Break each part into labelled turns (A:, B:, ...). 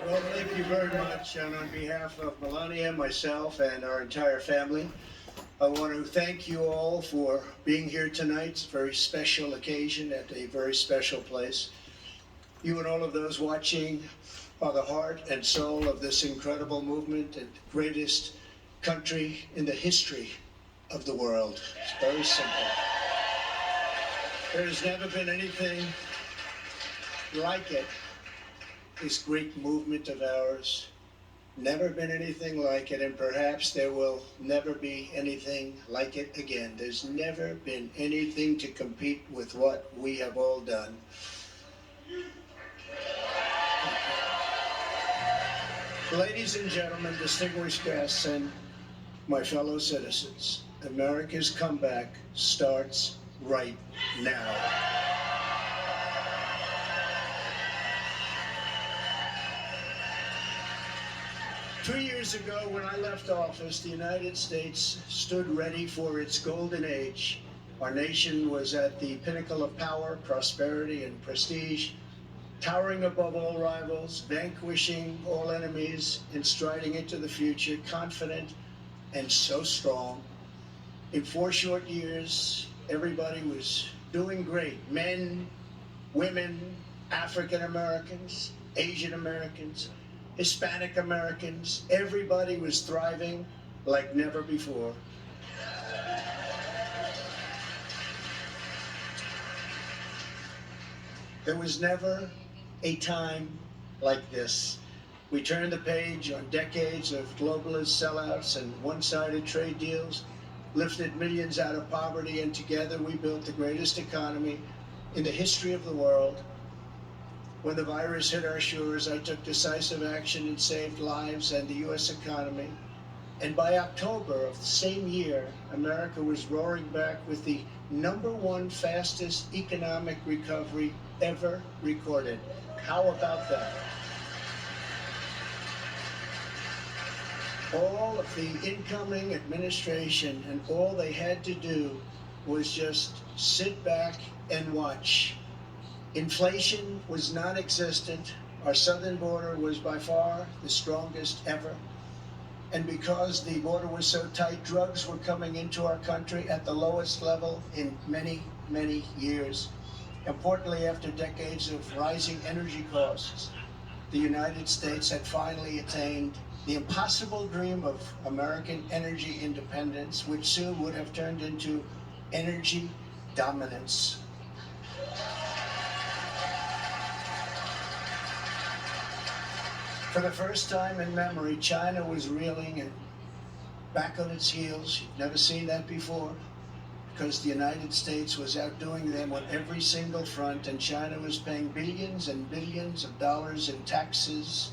A: Well, thank you very much. And on behalf of Melania, myself, and our entire family, I want to thank you all for being here tonight. It's a very special occasion at a very special place. You and all of those watching are the heart and soul of this incredible movement and greatest country in the history of the world. It's very simple. There has never been anything like it, this great movement of ours. Never been anything like it, and perhaps there will never be anything like it again. There's never been anything to compete with what we have all done. Ladies and gentlemen, distinguished guests, and my fellow citizens, America's comeback starts right now. Two years ago, when I left office, the United States stood ready for its golden age. Our nation was at the pinnacle of power, prosperity, and prestige, towering above all rivals, vanquishing all enemies, and striding into the future, confident and so strong. In 4 short years, everybody was doing great. Men, women, African Americans, Asian Americans, Hispanic Americans, everybody was thriving like never before. There was never a time like this. We turned the page on decades of globalist sellouts and one-sided trade deals, lifted millions out of poverty, and together we built the greatest economy in the history of the world. When the virus hit our shores, I took decisive action and saved lives and the U.S. economy. And by October of the same year, America was roaring back with the #1 fastest economic recovery ever recorded. How about that? All of the incoming administration and all they had to do was just sit back and watch. Inflation was non-existent. Our southern border was by far the strongest ever. And because the border was so tight, drugs were coming into our country at the lowest level in many, many years. Importantly, after decades of rising energy costs, the United States had finally attained the impossible dream of American energy independence, which soon would have turned into energy dominance. For the first time in memory, China was reeling and back on its heels. You've never seen that before, because the United States was outdoing them on every single front, and China was paying billions and billions of dollars in taxes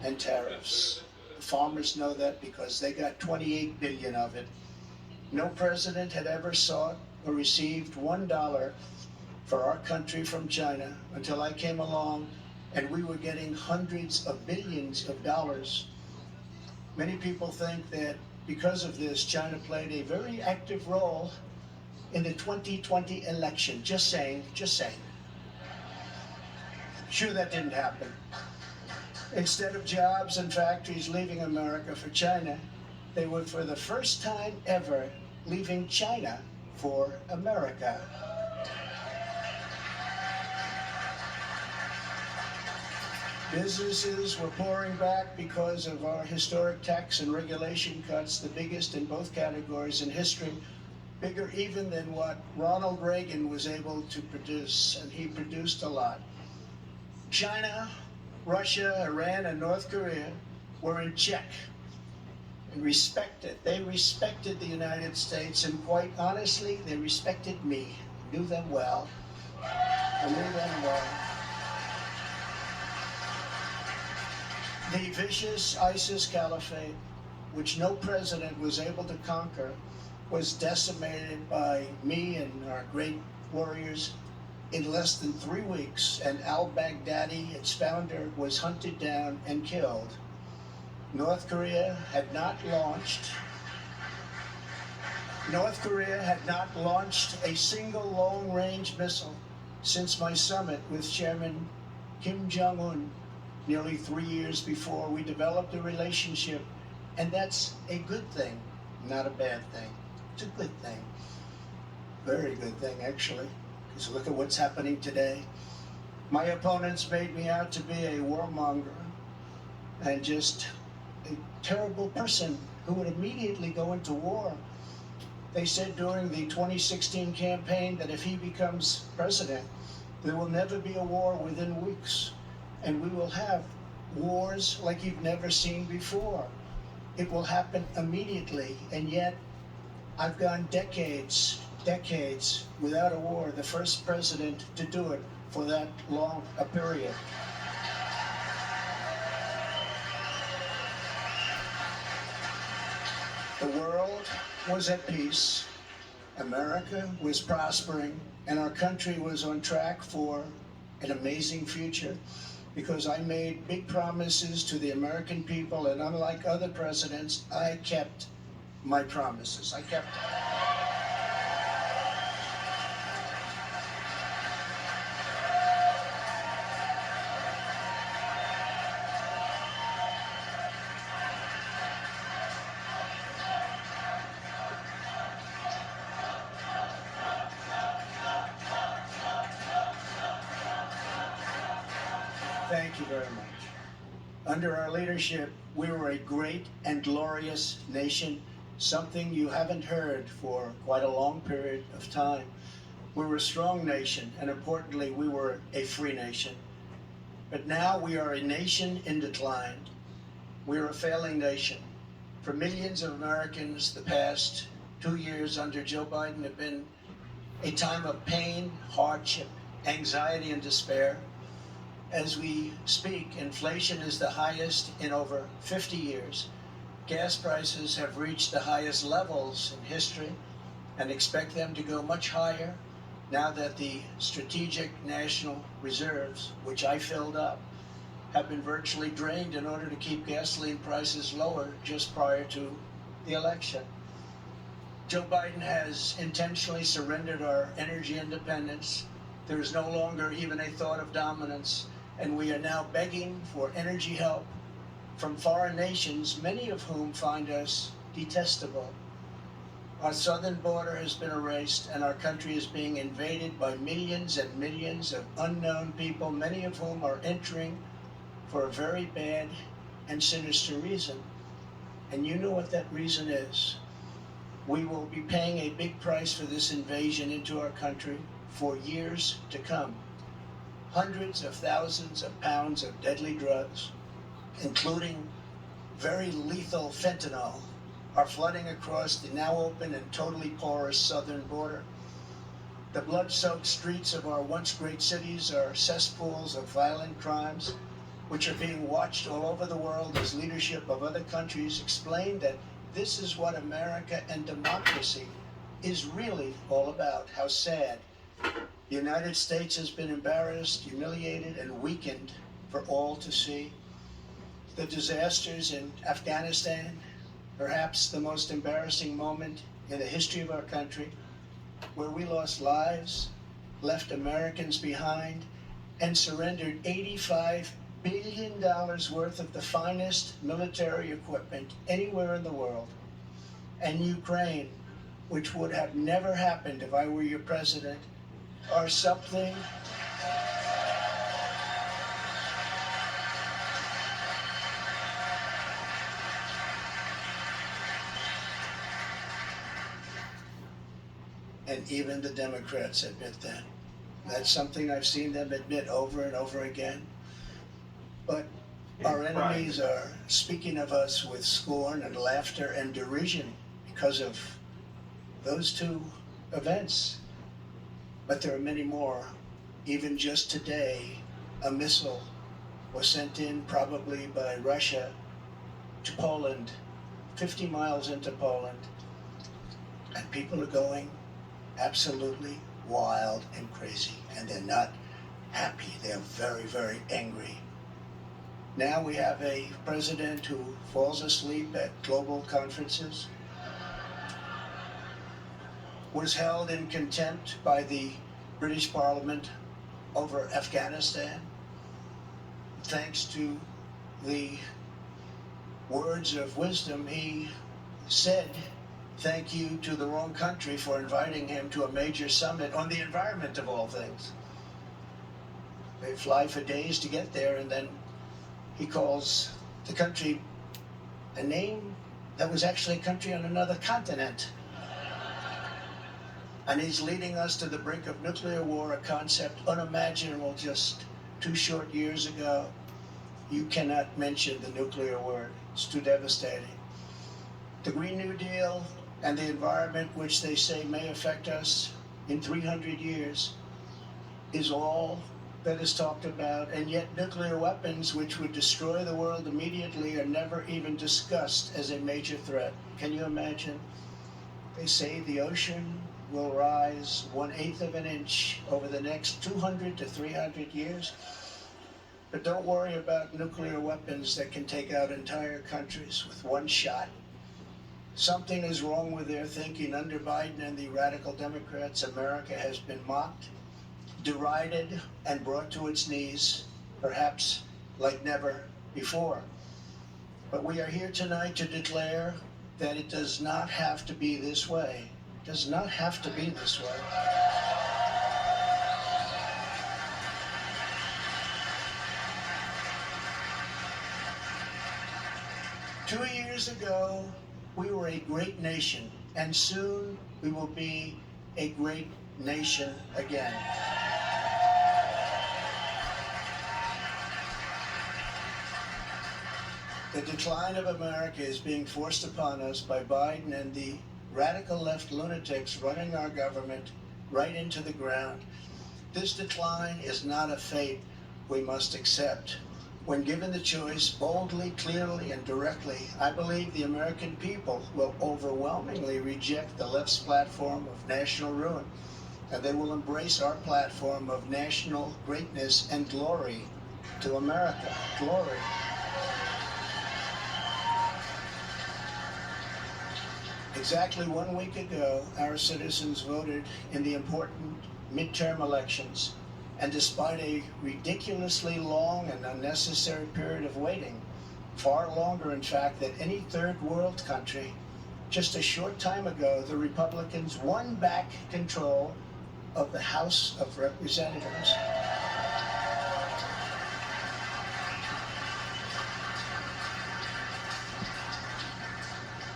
A: and tariffs. The farmers know that because they got 28 billion of it. No president had ever sought or received $1 for our country from China until I came along, and we were getting hundreds of billions of dollars. Many people think that because of this, China played a very active role in the 2020 election. Just saying, just saying. Sure, that didn't happen. Instead of jobs and factories leaving America for China, they were for the first time ever leaving China for America. Businesses were pouring back because of our historic tax and regulation cuts, the biggest in both categories in history, bigger even than what Ronald Reagan was able to produce, and he produced a lot. China, Russia, Iran, and North Korea were in check and respected. They respected the United States, and quite honestly, they respected me. I knew them well. I knew them well. The vicious ISIS caliphate, which no president was able to conquer, was decimated by me and our great warriors in less than 3 weeks, and al-Baghdadi, its founder, was hunted down and killed. North Korea had not launched a single long-range missile since my summit with Chairman Kim Jong-un nearly 3 years before we developed a relationship. And that's a good thing, not a bad thing. It's a good thing. Very good thing, actually. Because look at what's happening today. My opponents made me out to be a warmonger and just a terrible person who would immediately go into war. They said during the 2016 campaign that if he becomes president, there will never be a war within weeks. And we will have wars like you've never seen before. It will happen immediately. And yet, I've gone decades without a war, the first president to do it for that long a period. The world was at peace, America was prospering, and our country was on track for an amazing future because I made big promises to the American people, and unlike other presidents, I kept my promises. I kept them. Thank you very much. Under our leadership, we were a great and glorious nation, something you haven't heard for quite a long period of time. We were a strong nation, and importantly, we were a free nation. But now we are a nation in decline. We are a failing nation. For millions of Americans, the past 2 years under Joe Biden have been a time of pain, hardship, anxiety, and despair. As we speak, inflation is the highest in over 50 years. Gas prices have reached the highest levels in history and expect them to go much higher now that the strategic national reserves, which I filled up, have been virtually drained in order to keep gasoline prices lower just prior to the election. Joe Biden has intentionally surrendered our energy independence. There is no longer even a thought of dominance, and we are now begging for energy help from foreign nations, many of whom find us detestable. Our southern border has been erased, and our country is being invaded by millions and millions of unknown people, many of whom are entering for a very bad and sinister reason. And you know what that reason is. We will be paying a big price for this invasion into our country for years to come. Hundreds of thousands of pounds of deadly drugs, including very lethal fentanyl, are flooding across the now open and totally porous southern border. The blood-soaked streets of our once great cities are cesspools of violent crimes, which are being watched all over the world as leadership of other countries explain that this is what America and democracy is really all about. How sad. The United States has been embarrassed, humiliated, and weakened for all to see. The disasters in Afghanistan, perhaps the most embarrassing moment in the history of our country, where we lost lives, left Americans behind, and surrendered $85 billion worth of the finest military equipment anywhere in the world. And Ukraine, which would have never happened if I were your president, are something and even the Democrats admit that. That's something I've seen them admit over and over again. But our enemies are speaking of us with scorn and laughter and derision because of those two events. But there are many more. Even just today, a missile was sent in, probably by Russia, to Poland, 50 miles into Poland. And people are going absolutely wild and crazy, and they're not happy. They're very, very angry. Now we have a president who falls asleep at global conferences, was held in contempt by the British Parliament over Afghanistan, thanks to the words of wisdom, he said thank you to the wrong country for inviting him to a major summit on the environment of all things. They fly for days to get there, and then he calls the country a name that was actually a country on another continent. And he's leading us to the brink of nuclear war, a concept unimaginable just 2 short years ago. You cannot mention the nuclear word. It's too devastating. The Green New Deal and the environment, which they say may affect us in 300 years, is all that is talked about, and yet nuclear weapons, which would destroy the world immediately, are never even discussed as a major threat. Can you imagine? They say the ocean will rise 1/8 of an inch over the next 200 to 300 years. But don't worry about nuclear weapons that can take out entire countries with one shot. Something is wrong with their thinking. Under Biden and the radical Democrats, America has been mocked, derided, and brought to its knees, perhaps like never before. But we are here tonight to declare that it does not have to be this way. It does not have to be this way. Two years ago, we were a great nation, and soon we will be a great nation again. The decline of America is being forced upon us by Biden and the radical left lunatics running our government right into the ground. This decline is not a fate we must accept. When given the choice, boldly, clearly, and directly, I believe the American people will overwhelmingly reject the left's platform of national ruin, and they will embrace our platform of national greatness and glory to America. Glory. Exactly 1 week ago, our citizens voted in the important midterm elections, and despite a ridiculously long and unnecessary period of waiting, far longer in fact than any third world country, just a short time ago, the Republicans won back control of the House of Representatives.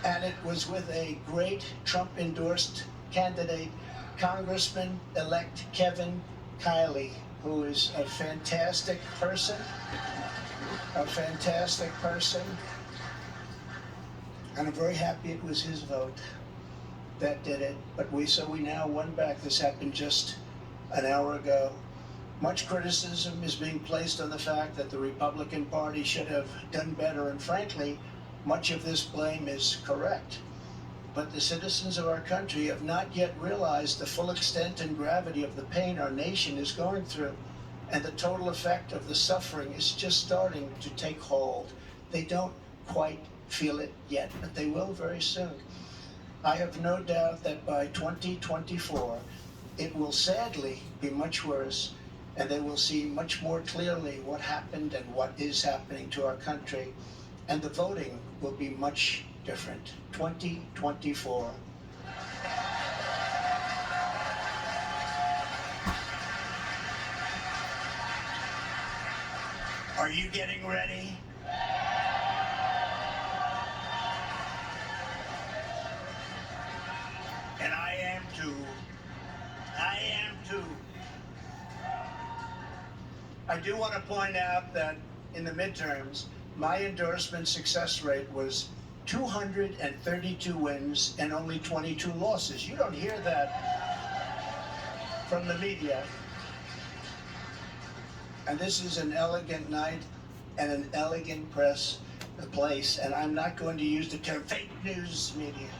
A: And it was with a great Trump-endorsed candidate, Congressman-elect Kevin Kiley, who is a fantastic person, and I'm very happy it was his vote that did it. But we now won back. This happened just an hour ago. Much criticism is being placed on the fact that the Republican Party should have done better, and frankly, much of this blame is correct. But the citizens of our country have not yet realized the full extent and gravity of the pain our nation is going through, and the total effect of the suffering is just starting to take hold. They don't quite feel it yet, but they will very soon. I have no doubt that by 2024, it will sadly be much worse, and they will see much more clearly what happened and what is happening to our country, and the voting will be much different. 2024. Are you getting ready? And I am too. I do want to point out that in the midterms, my endorsement success rate was 232 wins and only 22 losses. You don't hear that from the media. And this is an elegant night and an elegant place, and I'm not going to use the term fake news media.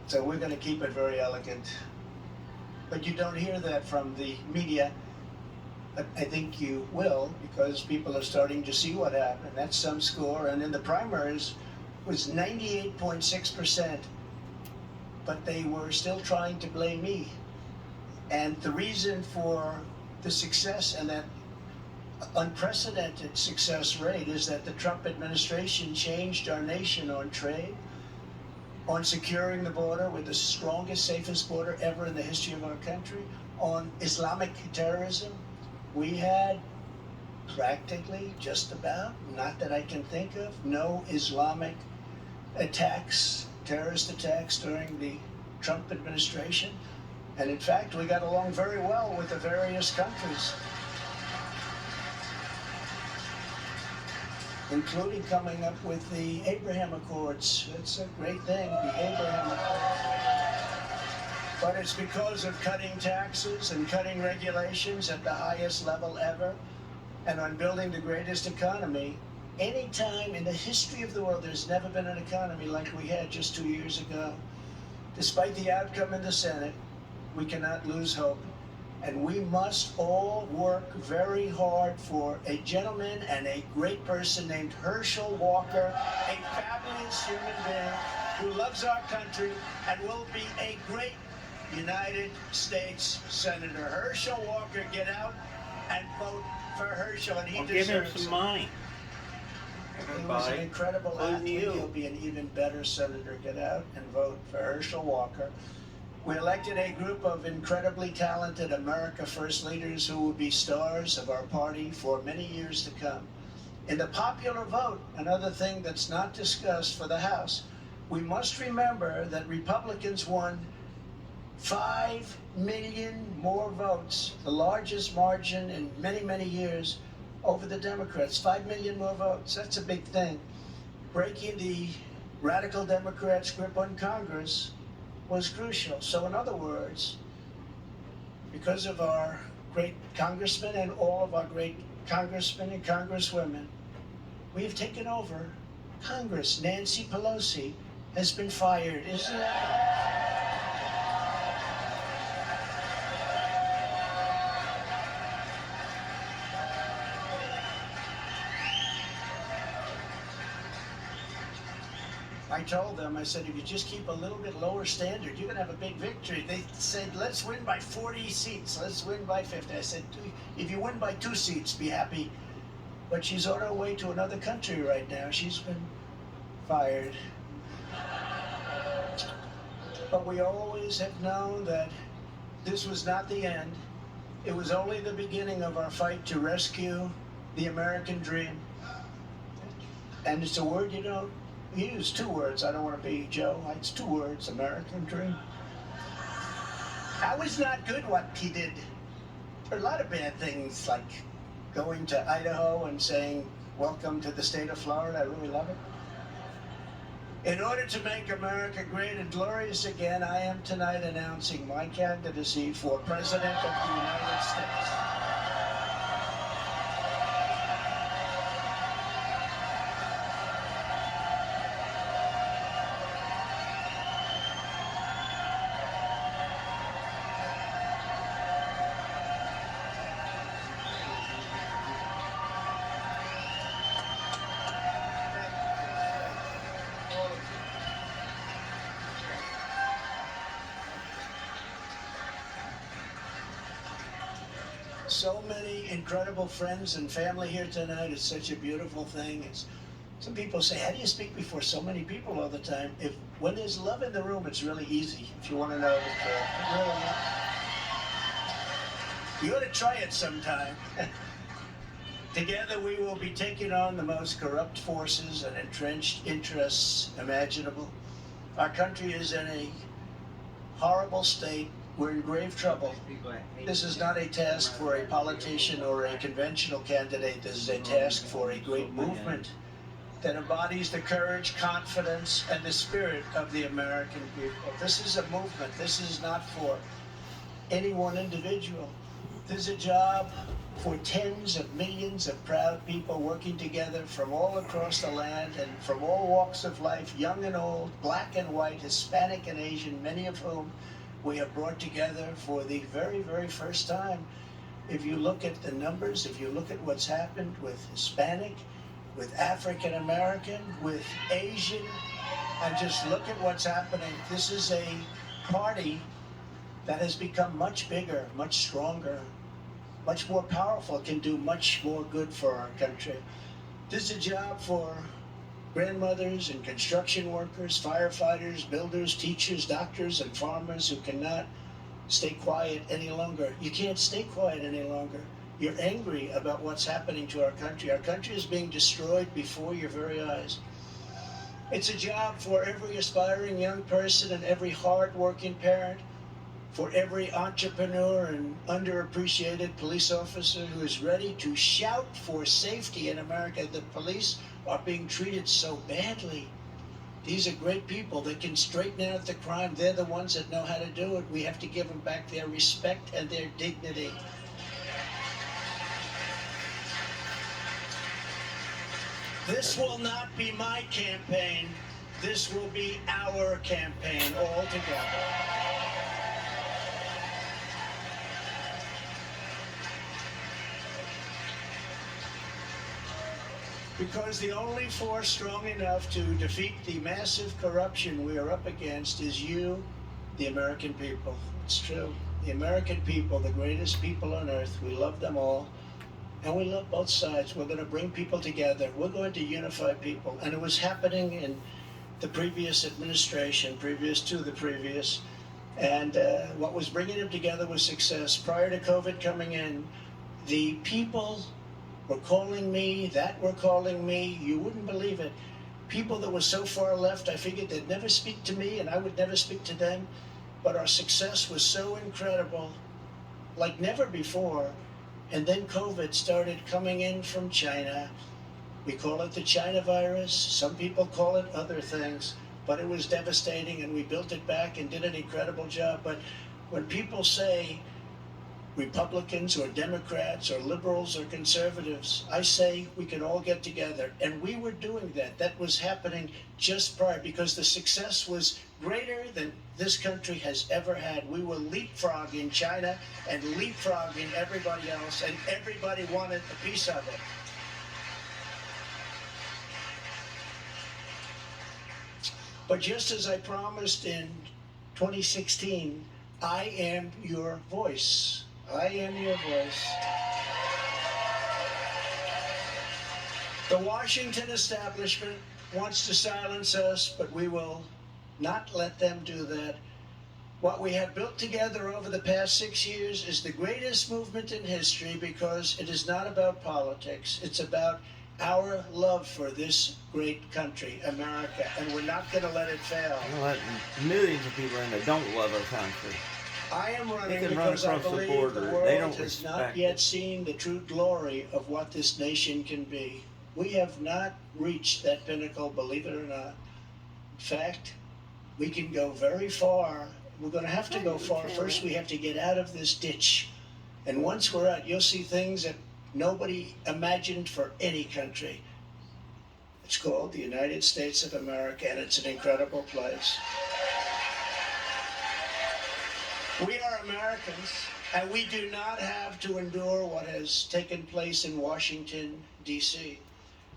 A: So we're going to keep it very elegant. But you don't hear that from the media. But I think you will, because people are starting to see what happened. That's some score. And in the primaries was 98.6%. But they were still trying to blame me. And the reason for the success and that unprecedented success rate is that the Trump administration changed our nation on trade, on securing the border with the strongest, safest border ever in the history of our country, on Islamic terrorism. We had practically, just about, not that I can think of, no Islamic attacks, terrorist attacks during the Trump administration. And in fact, we got along very well with the various countries, including coming up with the Abraham Accords. It's a great thing, the Abraham Accords. But it's because of cutting taxes and cutting regulations at the highest level ever, and on building the greatest economy. Any time in the history of the world, there's never been an economy like we had just 2 years ago. Despite the outcome in the Senate, we cannot lose hope. And we must all work very hard for a gentleman and a great person named Herschel Walker, a fabulous human being who loves our country and will be a great United States Senator. Herschel Walker, get out and vote for Herschel, and he deserves
B: give him some money.
A: He was an incredible athlete. He'll be an even better senator. Get out and vote for Herschel Walker. We elected a group of incredibly talented America First leaders who will be stars of our party for many years to come. In the popular vote, another thing that's not discussed for the House, we must remember that Republicans won 5 million more votes, the largest margin in many, many years, over the Democrats. 5 million more votes. That's a big thing. Breaking the radical Democrats' grip on Congress was crucial. So in other words, because of our great congressmen and all of our great congressmen and congresswomen, we have taken over Congress. Nancy Pelosi has been fired. Isn't that? I told them, I said, if you just keep a little bit lower standard, you're going to have a big victory. They said, let's win by 40 seats. Let's win by 50. I said, if you win by 2 seats, be happy. But she's on her way to another country right now. She's been fired. But we always have known that this was not the end. It was only the beginning of our fight to rescue the American dream. And it's a word you don't use, 2 words. I don't want to be Joe. It's 2 words, American dream. That was not good what he did. There are a lot of bad things, like going to Idaho and saying, welcome to the state of Florida. I really love it. In order to make America great and glorious again, I am tonight announcing my candidacy for President of the United States. So many incredible friends and family here tonight. It's such a beautiful thing. Some people say, how do you speak before so many people all the time? When there's love in the room, it's really easy, if you want to know the truth. You ought to try it sometime. Together we will be taking on the most corrupt forces and entrenched interests imaginable. Our country is in a horrible state. We're in grave trouble. This is not a task for a politician or a conventional candidate. This is a task for a great movement that embodies the courage, confidence, and the spirit of the American people. This is a movement. This is not for any one individual. This is a job for tens of millions of proud people working together from all across the land and from all walks of life, young and old, black and white, Hispanic and Asian, many of whom we have brought together for the very, very first time. If you look at the numbers, if you look at what's happened with Hispanic, with African American, with Asian, and just look at what's happening, this is a party that has become much bigger, much stronger much more powerful, can do much more good for our country. This is a job for grandmothers and construction workers, firefighters, builders, teachers, doctors, and farmers who cannot stay quiet any longer. You can't stay quiet any longer. You're angry about what's happening to our country. Our country is being destroyed before your very eyes. It's a job for every aspiring young person and every hard-working parent, for every entrepreneur and underappreciated police officer who is ready to shout for safety in America. The police are being treated so badly. These are great people that can straighten out the crime. They're the ones that know how to do it. We have to give them back their respect and their dignity. This will not be my campaign. This will be our campaign all together. Because the only force strong enough to defeat the massive corruption we are up against is you, the American people. It's true. The American people, the greatest people on earth, we love them all. And we love both sides. We're going to bring people together. We're going to unify people. And it was happening in the previous administration, previous to the previous. And what was bringing them together was success. Prior to COVID coming in, the people were calling me, that were calling me. You wouldn't believe it. People that were so far left, I figured they'd never speak to me and I would never speak to them. But our success was so incredible, like never before. And then COVID started coming in from China. We call it the China virus. Some people call it other things, but it was devastating and we built it back and did an incredible job. But when people say Republicans or Democrats or liberals or conservatives, I say we can all get together. And we were doing that. That was happening just prior because the success was greater than this country has ever had. We were leapfrogging China and leapfrogging everybody else, and everybody wanted a piece of it. But just as I promised in 2016, I am your voice. I am your voice. The Washington establishment wants to silence us, but we will not let them do that. What we have built together over the past 6 years is the greatest movement in history because it is not about politics. It's about our love for this great country, America, and we're not going to let it fail.
B: Let millions of people in that don't love our country.
A: I am running
B: They can
A: because
B: run
A: I
B: across the
A: believe
B: border.
A: the
B: They
A: world
B: don't
A: has not
B: respect
A: yet
B: it.
A: seen the true glory of what this nation can be. We have not reached that pinnacle, believe it or not. In fact, we can go very far. We're going to have to go far. First, we have to get out of this ditch. And once we're out, you'll see things that nobody imagined for any country. It's called the United States of America, and it's an incredible place. We are Americans, and we do not have to endure what has taken place in Washington, D.C.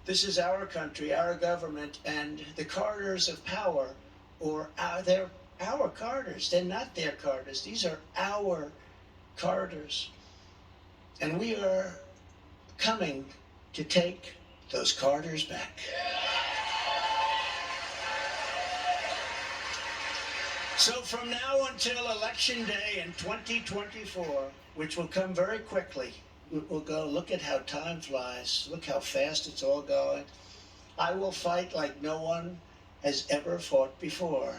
A: This is our country, our government, and the corridors of power, they're our corridors. They're not their corridors. These are our corridors. And we are coming to take those corridors back. So from now until Election Day in 2024, which will come very quickly, we'll go, look at how time flies. Look how fast it's all going. I will fight like no one has ever fought before.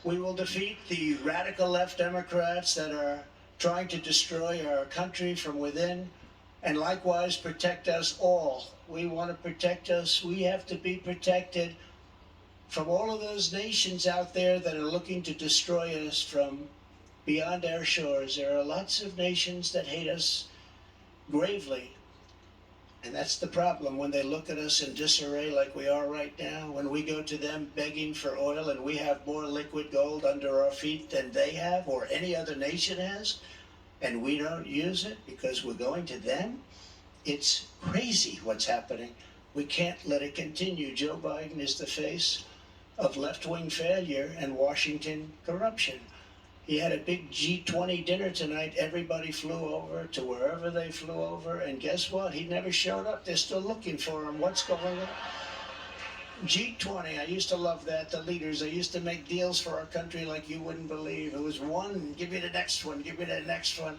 A: We will defeat the radical left Democrats that are trying to destroy our country from within, and likewise protect us all. We want to protect us. We have to be protected from all of those nations out there that are looking to destroy us from beyond our shores. There are lots of nations that hate us gravely. And that's the problem when they look at us in disarray like we are right now, when we go to them begging for oil and we have more liquid gold under our feet than they have or any other nation has, and we don't use it because we're going to them. It's crazy what's happening. We can't let it continue. Joe Biden is the face of left-wing failure and Washington corruption. He had a big G20 dinner tonight. Everybody flew over to wherever they flew over, and guess what? He never showed up. They're still looking for him. What's going on? G20, I used to love that. The leaders, they used to make deals for our country like you wouldn't believe. It was one, give me the next one, give me the next one.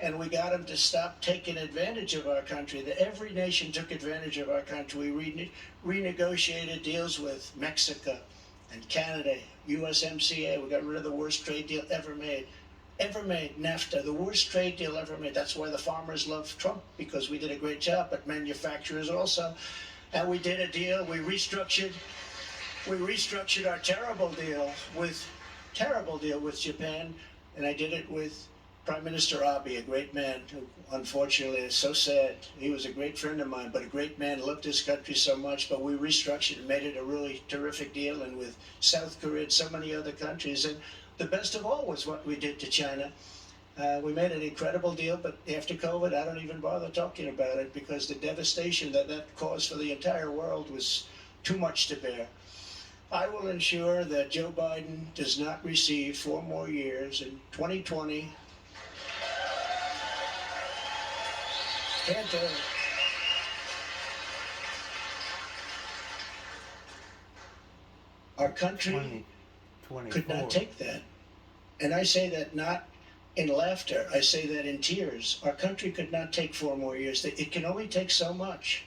A: And we got them to stop taking advantage of our country. Every nation took advantage of our country. We renegotiated deals with Mexico and Canada, USMCA. We got rid of the worst trade deal ever made. Ever made, NAFTA, the worst trade deal ever made. That's why the farmers love Trump, because we did a great job, but manufacturers also. And we did a deal, we restructured our terrible deal with Japan, and I did it with Prime Minister Abe, a great man who unfortunately is so sad. He was a great friend of mine, but a great man, loved his country so much, but we restructured and made it a really terrific deal, and with South Korea and so many other countries. And the best of all was what we did to China. We made an incredible deal, but after COVID, I don't even bother talking about it because the devastation that caused for the entire world was too much to bear. I will ensure that Joe Biden does not receive 4 more years in 2020. Can't do it. Our country could not take that. And I say that not in laughter, I say that in tears. Our country could not take 4 more years. It can only take so much.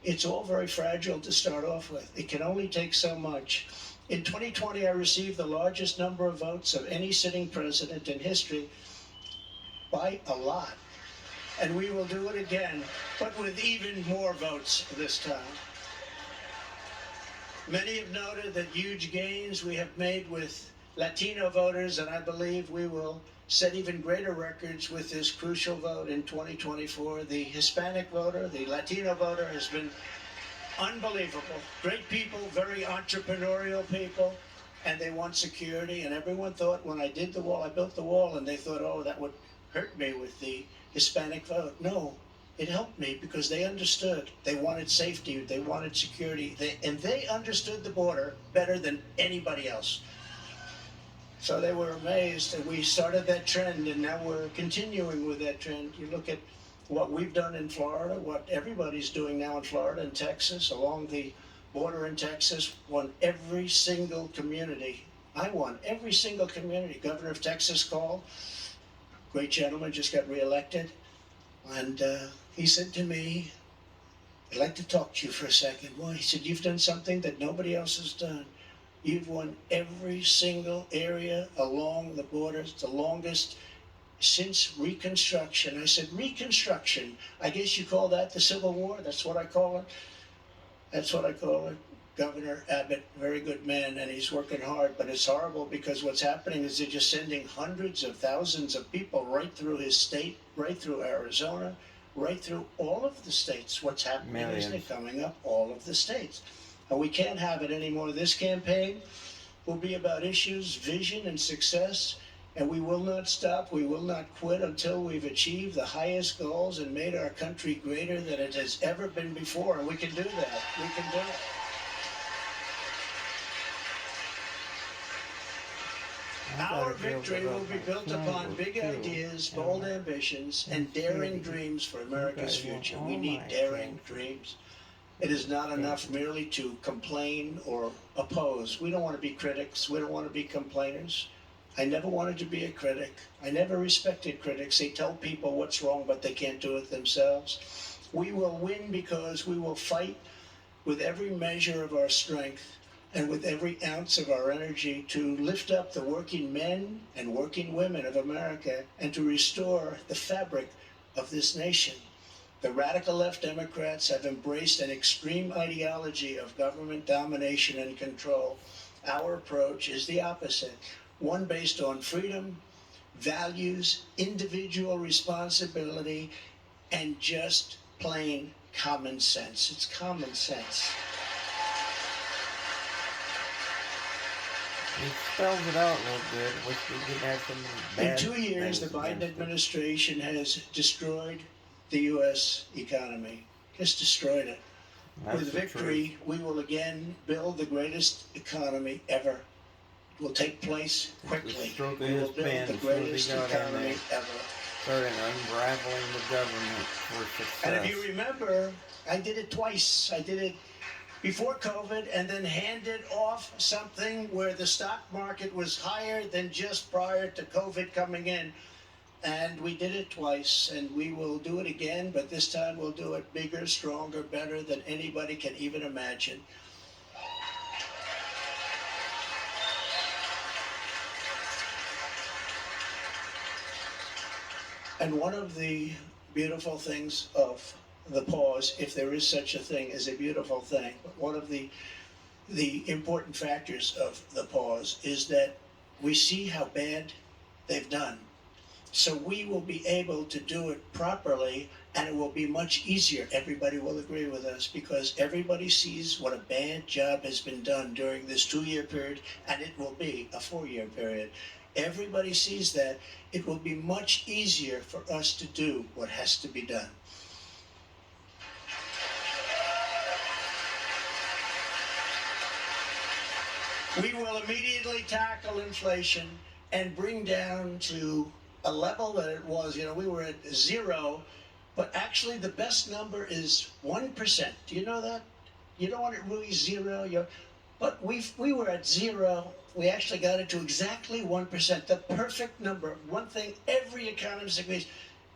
A: It's all very fragile to start off with. It can only take so much. In 2020, I received the largest number of votes of any sitting president in history by a lot. And we will do it again, but with even more votes this time. Many have noted that huge gains we have made with Latino voters, and I believe we will set even greater records with this crucial vote in 2024. The Hispanic voter, the Latino voter has been unbelievable. Great people, very entrepreneurial people, and they want security. And everyone thought when I did the wall, I built the wall, and they thought, oh, that would hurt me with the Hispanic vote. No, it helped me because they understood. They wanted safety, they wanted security, and they understood the border better than anybody else. So they were amazed, and we started that trend, and now we're continuing with that trend. You look at what we've done in Florida, what everybody's doing now in Florida and Texas, along the border in Texas, won every single community. I won every single community. Governor of Texas called, great gentleman, just got reelected, and he said to me, I'd like to talk to you for a second. Why? He said, you've done something that nobody else has done. You've won every single area along the borders, the longest since Reconstruction. I said, Reconstruction? I guess you call that the Civil War? That's what I call it? That's what I call it. Governor Abbott, very good man, and he's working hard, but it's horrible because what's happening is they're just sending hundreds of thousands of people right through his state, right through Arizona, right through all of the states. What's happening is they're coming up all of the states. And we can't have it anymore. This campaign will be about issues, vision, and success, and we will not stop. We will not quit until we've achieved the highest goals and made our country greater than it has ever been before. And we can do that. We can do it. Our victory will be built upon big ideas, bold ambitions, and daring dreams for America's future. We need daring dreams. It is not enough merely to complain or oppose. We don't want to be critics. We don't want to be complainers. I never wanted to be a critic. I never respected critics. They tell people what's wrong, but they can't do it themselves. We will win because we will fight with every measure of our strength and with every ounce of our energy to lift up the working men and working women of America and to restore the fabric of this nation. The radical left Democrats have embraced an extreme ideology of government domination and control. Our approach is the opposite, one based on freedom, values, individual responsibility, and just plain common sense. It's common sense.
B: He spells it out real good. Wish we could have some
A: In
B: bad
A: 2 years, the
B: things
A: Biden
B: against it.
A: administration has destroyed the U.S. economy. Just destroyed it.
B: That's
A: With
B: the
A: victory, we will again build the greatest economy ever. will take place quickly.
B: The stroke of
A: We will
B: his
A: build
B: pen
A: the
B: as soon as
A: greatest
B: he got in
A: economy
B: there.
A: ever.
B: Started unraveling the government for success.
A: And if you remember, I did it twice. I did it before COVID and then handed off something where the stock market was higher than just prior to COVID coming in. And we did it twice, and we will do it again, but this time we'll do it bigger, stronger, better than anybody can even imagine. And one of the beautiful things of the pause, if there is such a thing as a beautiful thing, but one of the important factors of the pause is that we see how bad they've done. So we will be able to do it properly, and it will be much easier. Everybody will agree with us because everybody sees what a bad job has been done during this 2-year period, and it will be a 4-year period. Everybody sees that. It will be much easier for us to do what has to be done. We will immediately tackle inflation and bring down to a level that it was. We were at 0, but actually the best number is 1%. Do you know that? You don't want it really 0. But we were at 0. We actually got it to exactly 1%, the perfect number. One thing every economist agrees: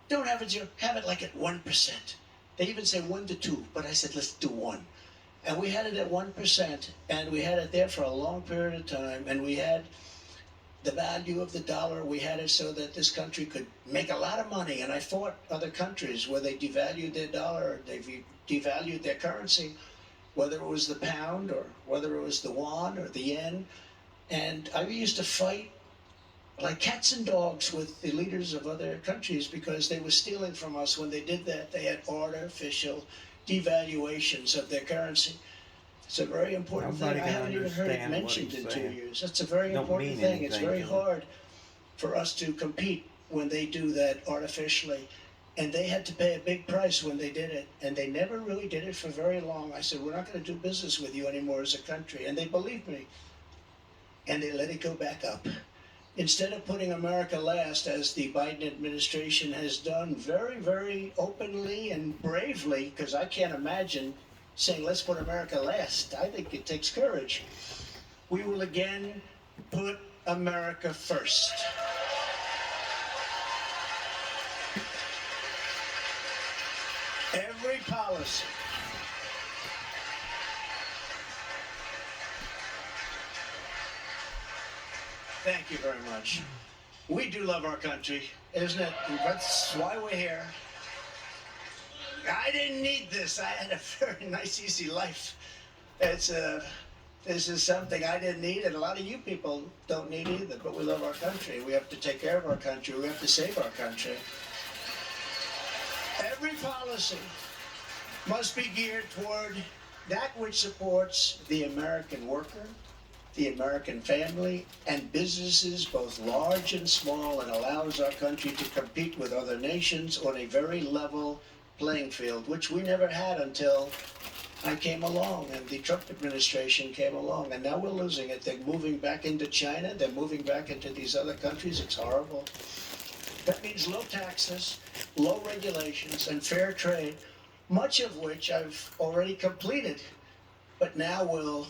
A: don't have it 0, have it like at 1%. They even say 1 to 2, but I said let's do 1. And we had it at 1%, and we had it there for a long period of time, and we had the value of the dollar. We had it so that this country could make a lot of money. And I fought other countries where they devalued their dollar, or they devalued their currency, whether it was the pound or whether it was the yuan or the yen. And I used to fight like cats and dogs with the leaders of other countries because they were stealing from us. When they did that, they had artificial devaluations of their currency. It's a very important thing. I haven't even heard it mentioned in 2 years. That's a very important thing. It's very hard for us to compete when they do that artificially. And they had to pay a big price when they did it. And they never really did it for very long. I said, we're not going to do business with you anymore as a country. And they believed me. And they let it go back up. Instead of putting America last, as the Biden administration has done very, very openly and bravely, because I can't imagine saying, let's put America last. I think it takes courage. We will again put America first. Every policy. Thank you very much. We do love our country, isn't it? That's why we're here. I didn't need this. I had a very nice, easy life. This is something I didn't need, and a lot of you people don't need either, but we love our country. We have to take care of our country. We have to save our country. Every policy must be geared toward that which supports the American worker, the American family, and businesses both large and small, and allows our country to compete with other nations on a very level playing field, which we never had until I came along and the Trump administration came along, and now we're losing it. They're moving back into China. They're moving back into these other countries. It's horrible. That means low taxes, low regulations, and fair trade, much of which I've already completed, but now will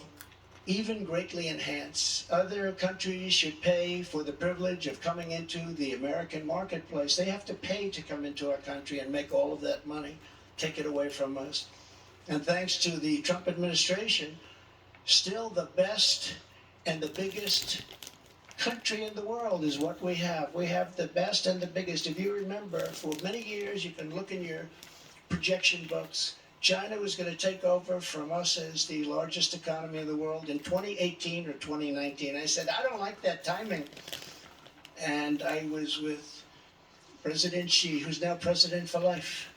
A: even greatly enhance. Other countries should pay for the privilege of coming into the American marketplace. They have to pay to come into our country and make all of that money, take it away from us. And thanks to the Trump administration, still the best and the biggest country in the world is what we have. We have the best and the biggest. If you remember, for many years, you can look in your projection books, China was going to take over from us as the largest economy in the world in 2018 or 2019. I said, I don't like that timing. And I was with President Xi, who's now president for life.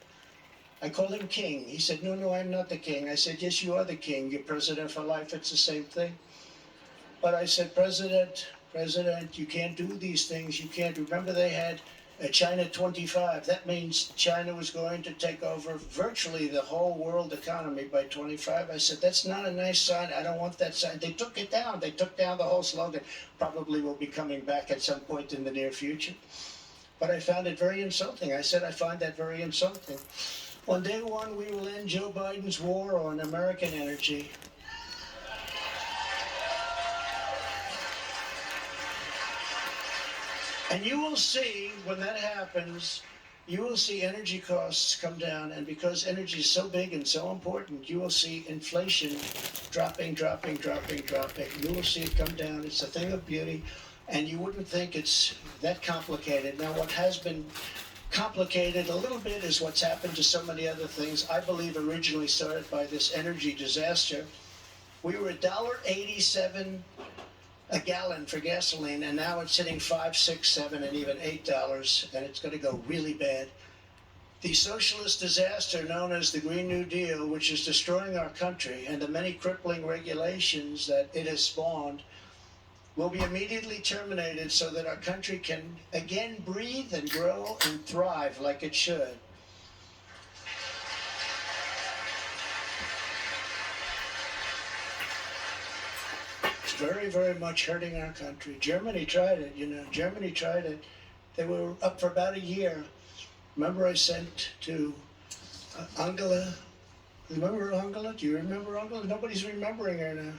A: I called him king. He said, no, I'm not the king. I said, yes, you are the king. You're president for life. It's the same thing. But I said, President, you can't do these things. You can't. Remember, they had China 25. That means China was going to take over virtually the whole world economy by 25. I said, that's not a nice sign. I don't want that sign. They took it down. They took down the whole slogan. Probably will be coming back at some point in the near future. But I found it very insulting. I said, I find that very insulting. On day one, we will end Joe Biden's war on American energy. And you will see, when that happens, you will see energy costs come down. And because energy is so big and so important, you will see inflation dropping. You will see it come down. It's a thing of beauty. And you wouldn't think it's that complicated. Now, what has been complicated a little bit is what's happened to so many other things. I believe originally started by this energy disaster. We were $1.87 a gallon for gasoline, and now it's hitting $5, $6, $7, and even $8, and it's going to go really bad. The socialist disaster known as the Green New Deal, which is destroying our country, and the many crippling regulations that it has spawned, will be immediately terminated so that our country can again breathe and grow and thrive like it should. Very, very much hurting our country. Germany tried it, Germany tried it. They were up for about a year. Remember I sent to Angela. Remember Angela? Do you remember Angela? Nobody's remembering her now.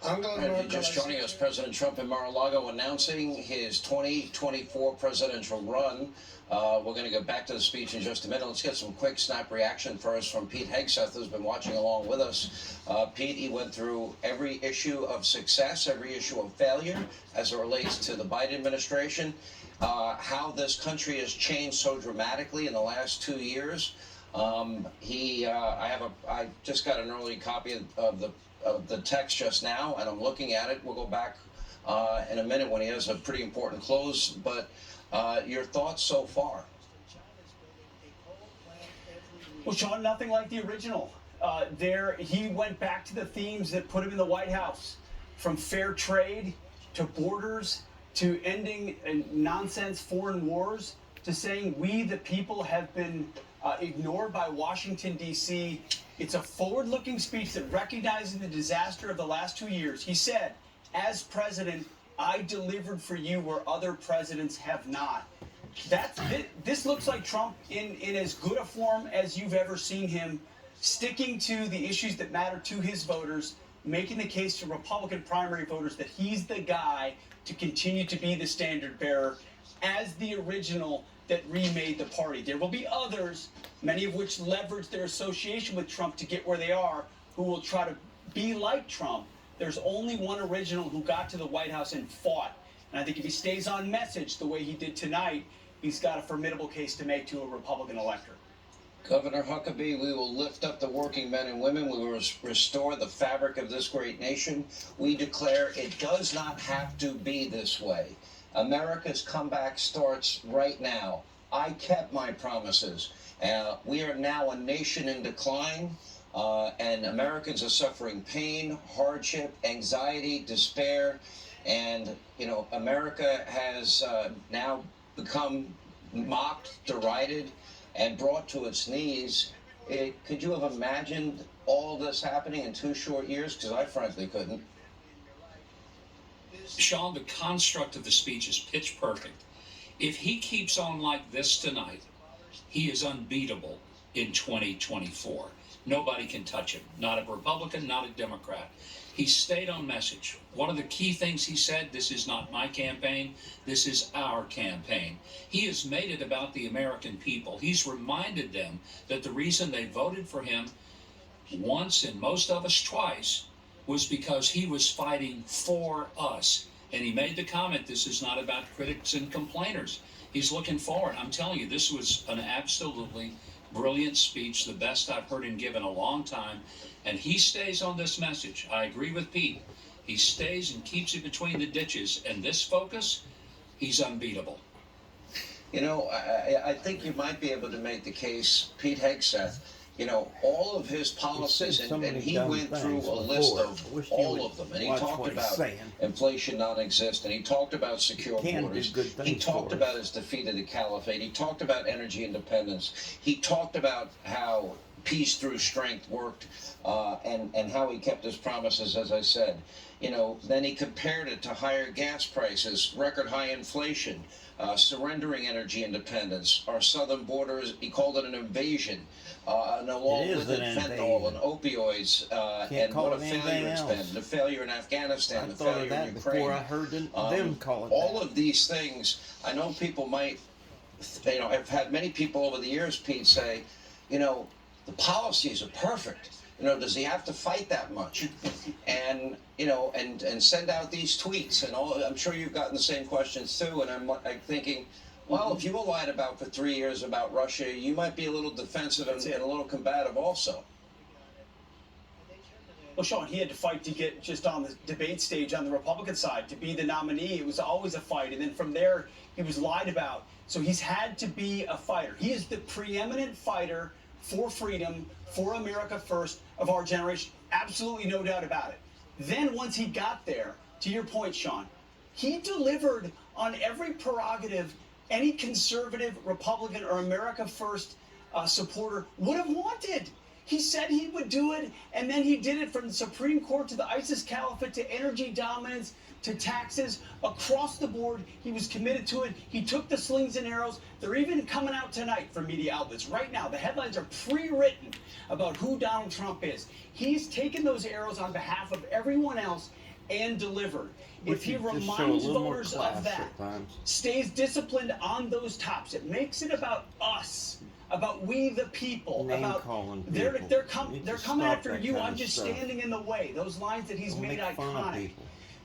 A: Angela
C: And if
A: Merkel.
C: you're just joining us, President Trump in Mar-a-Lago announcing his 2024 presidential run. We're going to go back to the speech in just a minute. Let's get some quick snap reaction first from Pete Hegseth, who's been watching along with us. Pete, he went through every issue of success, every issue of failure as it relates to the Biden administration, how this country has changed so dramatically in the last 2 years. I just got an early copy of the text just now, and I'm looking at it. We'll go back in a minute when he has a pretty important close, but your thoughts so far?
D: Well, Sean, nothing like the original. He went back to the themes that put him in the White House, from fair trade to borders to ending nonsense foreign wars to saying we, the people, have been ignored by Washington, D.C. It's a forward-looking speech that recognizes the disaster of the last 2 years. He said, as president, I delivered for you where other presidents have not. This looks like Trump in as good a form as you've ever seen him, sticking to the issues that matter to his voters, making the case to Republican primary voters that he's the guy to continue to be the standard bearer as the original that remade the party. There will be others, many of which leverage their association with Trump to get where they are, who will try to be like Trump. There's only one original who got to the White House and fought. And I think if he stays on message the way he did tonight, he's got a formidable case to make to a Republican electorate.
C: Governor Huckabee, we will lift up the working men and women. We will restore the fabric of this great nation. We declare it does not have to be this way. America's comeback starts right now. I kept my promises. We are now a nation in decline. And Americans are suffering pain, hardship, anxiety, despair, and America has now become mocked, derided, and brought to its knees. Could you have imagined all this happening in 2 short years? Because I frankly couldn't.
E: Sean, the construct of the speech is pitch perfect. If he keeps on like this tonight, he is unbeatable in 2024. Nobody can touch him. Not a Republican, not a Democrat. He stayed on message. One of the key things he said, this is not my campaign, this is our campaign. He has made it about the American people. He's reminded them that the reason they voted for him once and most of us twice was because he was fighting for us. And he made the comment, this is not about critics and complainers. He's looking forward. I'm telling you, this was an absolutely brilliant speech, the best I've heard him give in a long time, and he stays on this message. I agree with Pete. He stays and keeps it between the ditches, and this focus, he's unbeatable.
C: I think you might be able to make the case, Pete Hegseth, You know, all of his policies,
B: so
C: and
B: many
C: he
B: dumb
C: went through
B: things
C: a list
B: before.
C: of
B: I wish you
C: all
B: would
C: of them, and he
B: watch
C: talked
B: what he's
C: about
B: saying.
C: inflation non-existent. He talked about secure
B: Can do
C: borders.
B: good
C: He
B: things
C: talked
B: for
C: about
B: us.
C: his defeat of the caliphate. He talked about energy independence. He talked about how peace through strength worked, and how he kept his promises, as I said. You know, then he compared it to higher gas prices, record high inflation, surrendering energy independence, our southern borders. He called it an invasion, and along
B: It is
C: with it,
B: an
C: fentanyl
B: invasion.
C: and opioids,
B: Can't
C: and
B: call
C: what a
B: it anything
C: failure it's been.
B: else.
C: The failure in Afghanistan,
B: I
C: the
B: thought of
C: failure in
B: that
C: Ukraine.
B: before I heard them call it
C: All
B: that.
C: of these things, I know people might, you know, I've had many people over the years, Pete, say, you know, the policies are perfect. You know, does he have to fight that much? And, you know, and send out these tweets and all. I'm sure you've gotten the same questions too. And I'm thinking, well, if you were lied about for 3 years about Russia, you might be a little defensive and a little combative also.
D: Well, Sean, he had to fight to get just on the debate stage on the Republican side to be the nominee. It was always a fight. And then from there, he was lied about. So he's had to be a fighter. He is the preeminent fighter for freedom, for America first of our generation. Absolutely no doubt about it. Then once he got there, to your point, Sean, he delivered on every prerogative any conservative, Republican, or America first supporter would have wanted. He said he would do it, and then he did it from the Supreme Court to the ISIS caliphate to energy dominance to taxes across the board. He was committed to it. He took the slings and arrows. They're even coming out tonight from media outlets. Right now, the headlines are pre-written about who Donald Trump is. He's taken those arrows on behalf of everyone else and delivered. If he reminds voters of that, stays disciplined on those tops, it makes it about us, about we the people, about they're coming after you. I'm just standing in the way. Those lines that he's made iconic.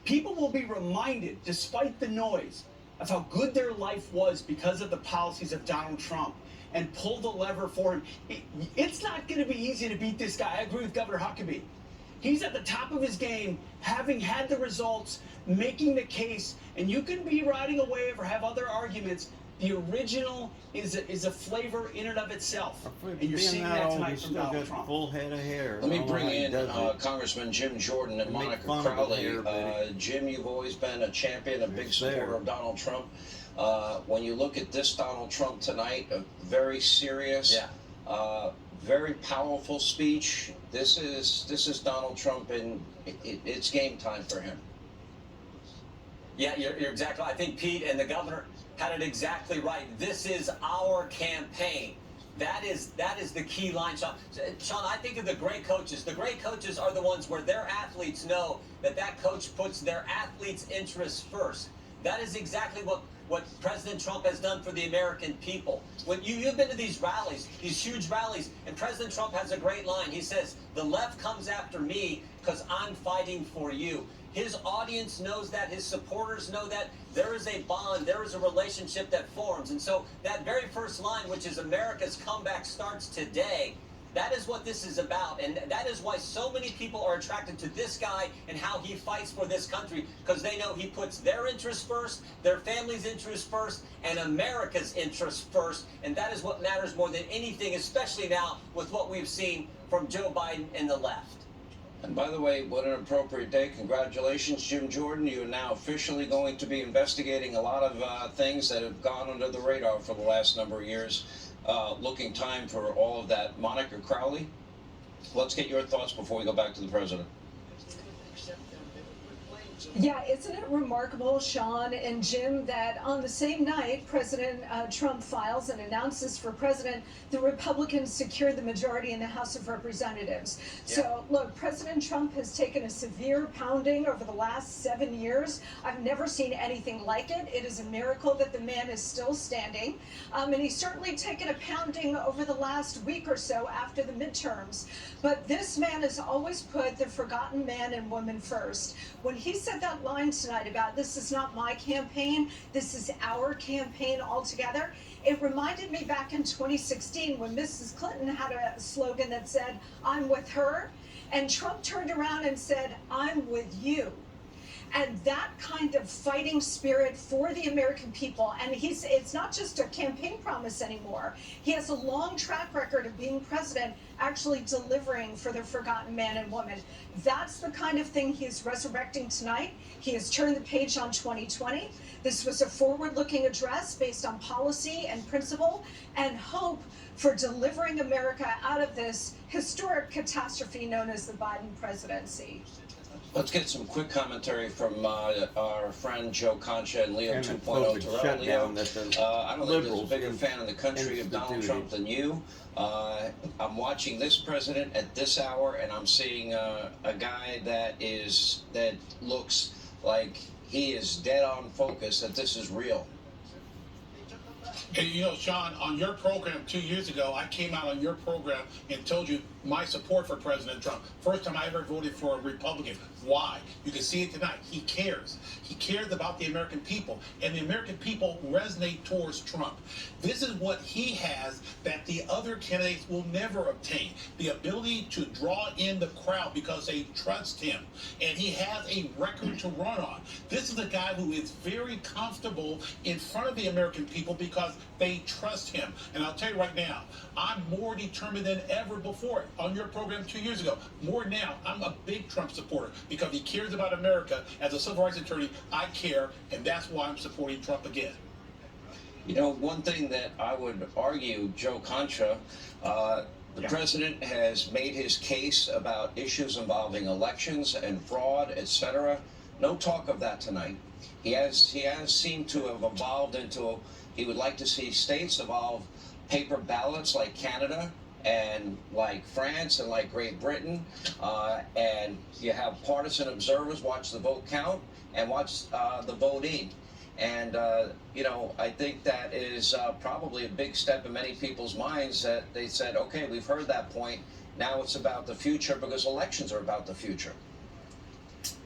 D: People will be reminded, despite the noise, of how good their life was because of the policies of Donald Trump, and pull the lever for him. It's not going to be easy to beat this guy. I agree with Governor Huckabee. He's at the top of his game, having had the results, making the case, and you can be riding a wave or have other arguments. The original is a flavor in and of itself, and you're seeing that tonight from Donald Trump.
B: Full head of hair.
C: Let me bring in Congressman Jim Jordan and Monica Crowley. Jim, you've always been a champion, a big supporter of Donald Trump. When you look at this Donald Trump tonight, a very serious, very powerful speech. This is Donald Trump, and it's game time for him.
F: Yeah, you're exactly. I think Pete and the governor had it exactly right. This is our campaign. That is the key line, Sean. Sean, I think of the great coaches. The great coaches are the ones where their athletes know that coach puts their athletes' interests first. That is exactly what President Trump has done for the American people. When you've been to these rallies, these huge rallies, and President Trump has a great line. He says, "The left comes after me because I'm fighting for you." His audience knows that. His supporters know that. There is a bond. There is a relationship that forms. And so that very first line, which is America's comeback starts today, that is what this is about. And that is why so many people are attracted to this guy and how he fights for this country, because they know he puts their interests first, their family's interests first, and America's interests first. And that is what matters more than anything, especially now with what we've seen from Joe Biden and the left.
C: And by the way, what an appropriate day. Congratulations, Jim Jordan. You are now officially going to be investigating a lot of things that have gone under the radar for the last number of years. Looking time for all of that. Monica Crowley, let's get your thoughts before we go back to the president.
G: Yeah, isn't it remarkable, Sean and Jim, that on the same night President Trump files and announces for president, the Republicans secured the majority in the House of Representatives. Yeah. So, look, President Trump has taken a severe pounding over the last 7 years. I've never seen anything like it. It is a miracle that the man is still standing. And he's certainly taken a pounding over the last week or so after the midterms. But this man has always put the forgotten man and woman first. When he said that line tonight about this is not my campaign, this is our campaign altogether, it reminded me back in 2016 when Mrs. Clinton had a slogan that said, "I'm with her," and Trump turned around and said, "I'm with you." And that kind of fighting spirit for the American people, and it's not just a campaign promise anymore. He has a long track record of being president, actually delivering for the forgotten man and woman. That's the kind of thing he is resurrecting tonight. He has turned the page on 2020. This was a forward-looking address based on policy and principle and hope for delivering America out of this historic catastrophe known as the Biden presidency.
C: Let's get some quick commentary from our friend Joe Concha and Leo
B: And
C: 2.0
B: the
C: Terrell.
B: shutdown
C: Leo,
B: that the
C: I don't think there's a
B: liberals
C: bigger fan in the country of Donald
B: instituted.
C: Trump than you. I'm watching this president at this hour, and I'm seeing a guy that looks like he is dead on focus, that this is real.
H: And you know, Sean, on your program 2 years ago, I came out on your program and told you my support for President Trump. First time I ever voted for a Republican. Why? You can see it tonight. He cares. He cares about the American people, and the American people resonate towards Trump. This is what he has that the other candidates will never obtain. The ability to draw in the crowd because they trust him, and he has a record to run on. This is a guy who is very comfortable in front of the American people because they trust him. And I'll tell you right now, I'm more determined than ever before. On your program 2 years ago, more now, I'm a big Trump supporter because he cares about America. As a civil rights attorney, I care, and that's why I'm supporting Trump again.
C: You know, one thing that I would argue, Joe Concha, the president has made his case about issues involving elections and fraud, etc. No talk of that tonight. He has seemed to have evolved into, he would like to see states evolve paper ballots like Canada and like France and like Great Britain, and you have partisan observers watch the vote count and watch the voting. And, you know, I think that is probably a big step in many people's minds, that they said, okay, we've heard that point. Now it's about the future, because elections are about the future.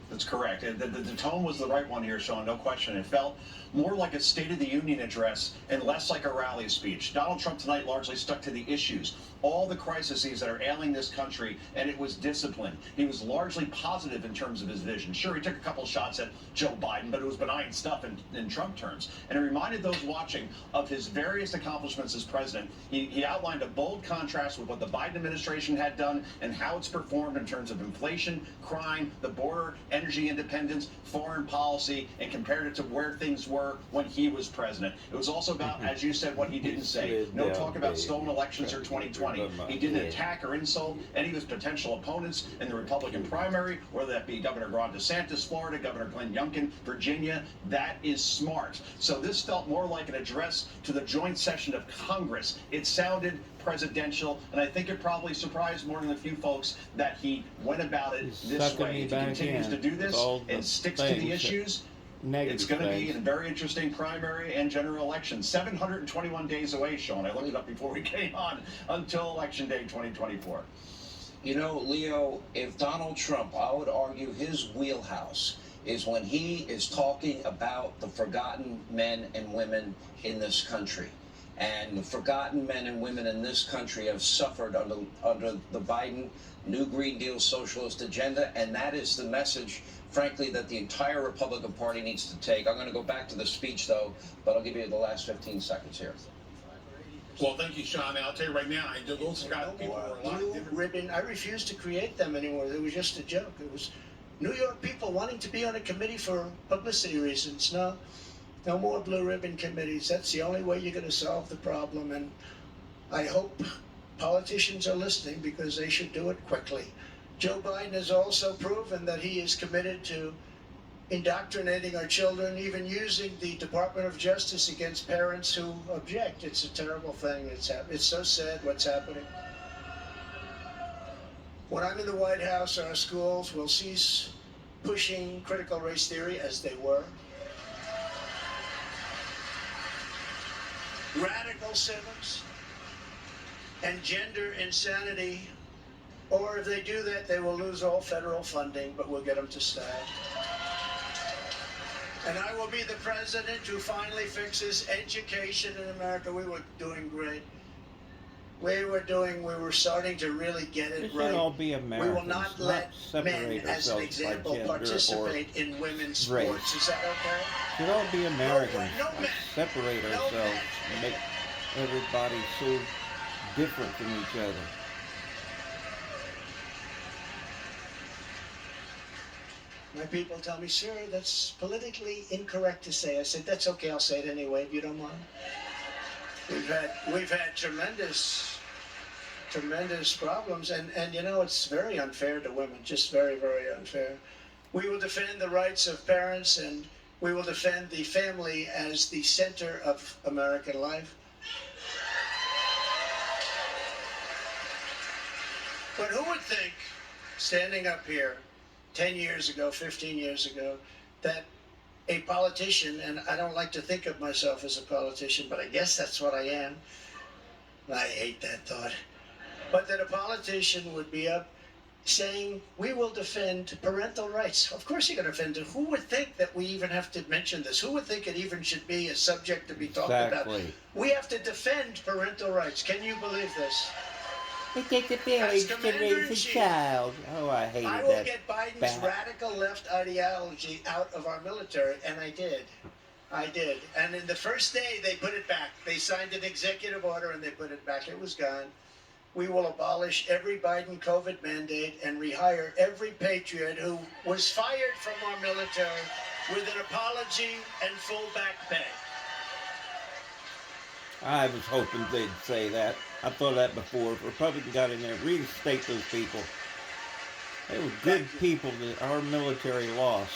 I: That's correct. The tone was the right one here, Sean, no question. It felt more like a State of the Union address and less like a rally speech. Donald Trump tonight largely stuck to the issues, all the crises that are ailing this country, and it was discipline. He was largely positive in terms of his vision. Sure, he took a couple shots at Joe Biden, but it was benign stuff in Trump terms. And it reminded those watching of his various accomplishments as president. He outlined a bold contrast with what the Biden administration had done and how it's performed in terms of inflation, crime, the border, energy independence, foreign policy, and compared it to where things were when he was president. It was also about, as you said, what he didn't say. No talk about stolen elections or 2020. He didn't attack or insult any of his potential opponents in the Republican primary, whether that be Governor Ron DeSantis, Florida, Governor Glenn Youngkin, Virginia. That is smart. So this felt more like an address to the joint session of Congress. It sounded presidential, and I think it probably surprised more than a few folks that he went about it this way. If he continues to do this and sticks to the issues, it's going to be a very interesting primary and general election. 721 days away, Sean. I looked it up before we came on, until Election Day 2024.
C: You know, Leo, if Donald Trump, I would argue his wheelhouse is when he is talking about the forgotten men and women in this country. And the forgotten men and women in this country have suffered under the Biden New Green Deal socialist agenda, and that is the message, frankly, that the entire Republican Party needs to take. I'm going to go back to the speech, though, but I'll give you the last 15 seconds here.
H: Well, thank you, Sean. And I'll tell you right now, those people were a lot
A: Blue
H: different.
A: ribbon. I refuse to create them anymore. It was just a joke. It was New York people wanting to be on a committee for publicity reasons. No more blue ribbon committees. That's the only way you're going to solve the problem. And I hope politicians are listening, because they should do it quickly. Joe Biden has also proven that he is committed to indoctrinating our children, even using the Department of Justice against parents who object. It's a terrible thing. It's so sad what's happening. When I'm in the White House, our schools will cease pushing critical race theory, as they were. Radical civics and gender insanity, or if they do that, they will lose all federal funding, but we'll get them to stay. And I will be the president who finally fixes education in America. We were doing great. we were starting to really get
B: We
A: it
B: should
A: right.
B: all be
A: We will
B: Americans,
A: not
B: not
A: let men,
B: separate
A: as an
B: ourselves by
A: example,
B: gender or
A: participate in women's
B: race.
A: sports. Is that okay?
B: We should all be Americans,
A: no
B: not
A: men.
B: separate
A: No
B: ourselves
A: men.
B: and make everybody so different from each other.
A: My people tell me, sir, that's politically incorrect to say. I said, that's okay, I'll say it anyway, if you don't mind. We've had tremendous problems, and you know, it's very unfair to women, just very, very unfair. We will defend the rights of parents, and we will defend the family as the center of American life. But who would think, standing up here 10 years ago, 15 years ago, that a politician, and I don't like to think of myself as a politician, but I guess that's what I am. I hate that thought. But that a politician would be up saying, we will defend parental rights. Of course you're going to defend it. Who would think that we even have to mention this? Who would think it even should be a subject to be talked about? We have to defend parental rights. Can you believe this?
B: It takes a village to raise a child. Oh, I hated that.
A: I will get Biden's
B: bat.
A: radical left ideology out of our military, and I did. I did. And in the first day, they put it back. They signed an executive order, and they put it back. It was gone. We will abolish every Biden COVID mandate and rehire every patriot who was fired from our military with an apology and full back pay.
B: I was hoping they'd say that. I thought that before. If Republicans got in there, reinstate those people. They were good people that our military lost.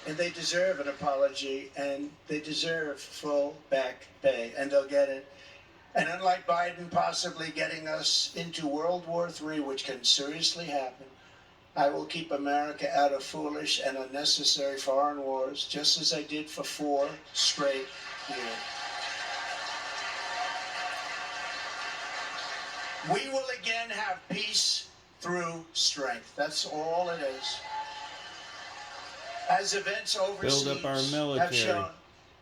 A: And they deserve an apology, and they deserve full back pay, and they'll get it. And unlike Biden possibly getting us into World War III, which can seriously happen, I will keep America out of foolish and unnecessary foreign wars, just as I did for 4 straight years. We will again have peace through strength. That's all it is. As events overseas
B: Build up our
A: have
B: military.
A: shown,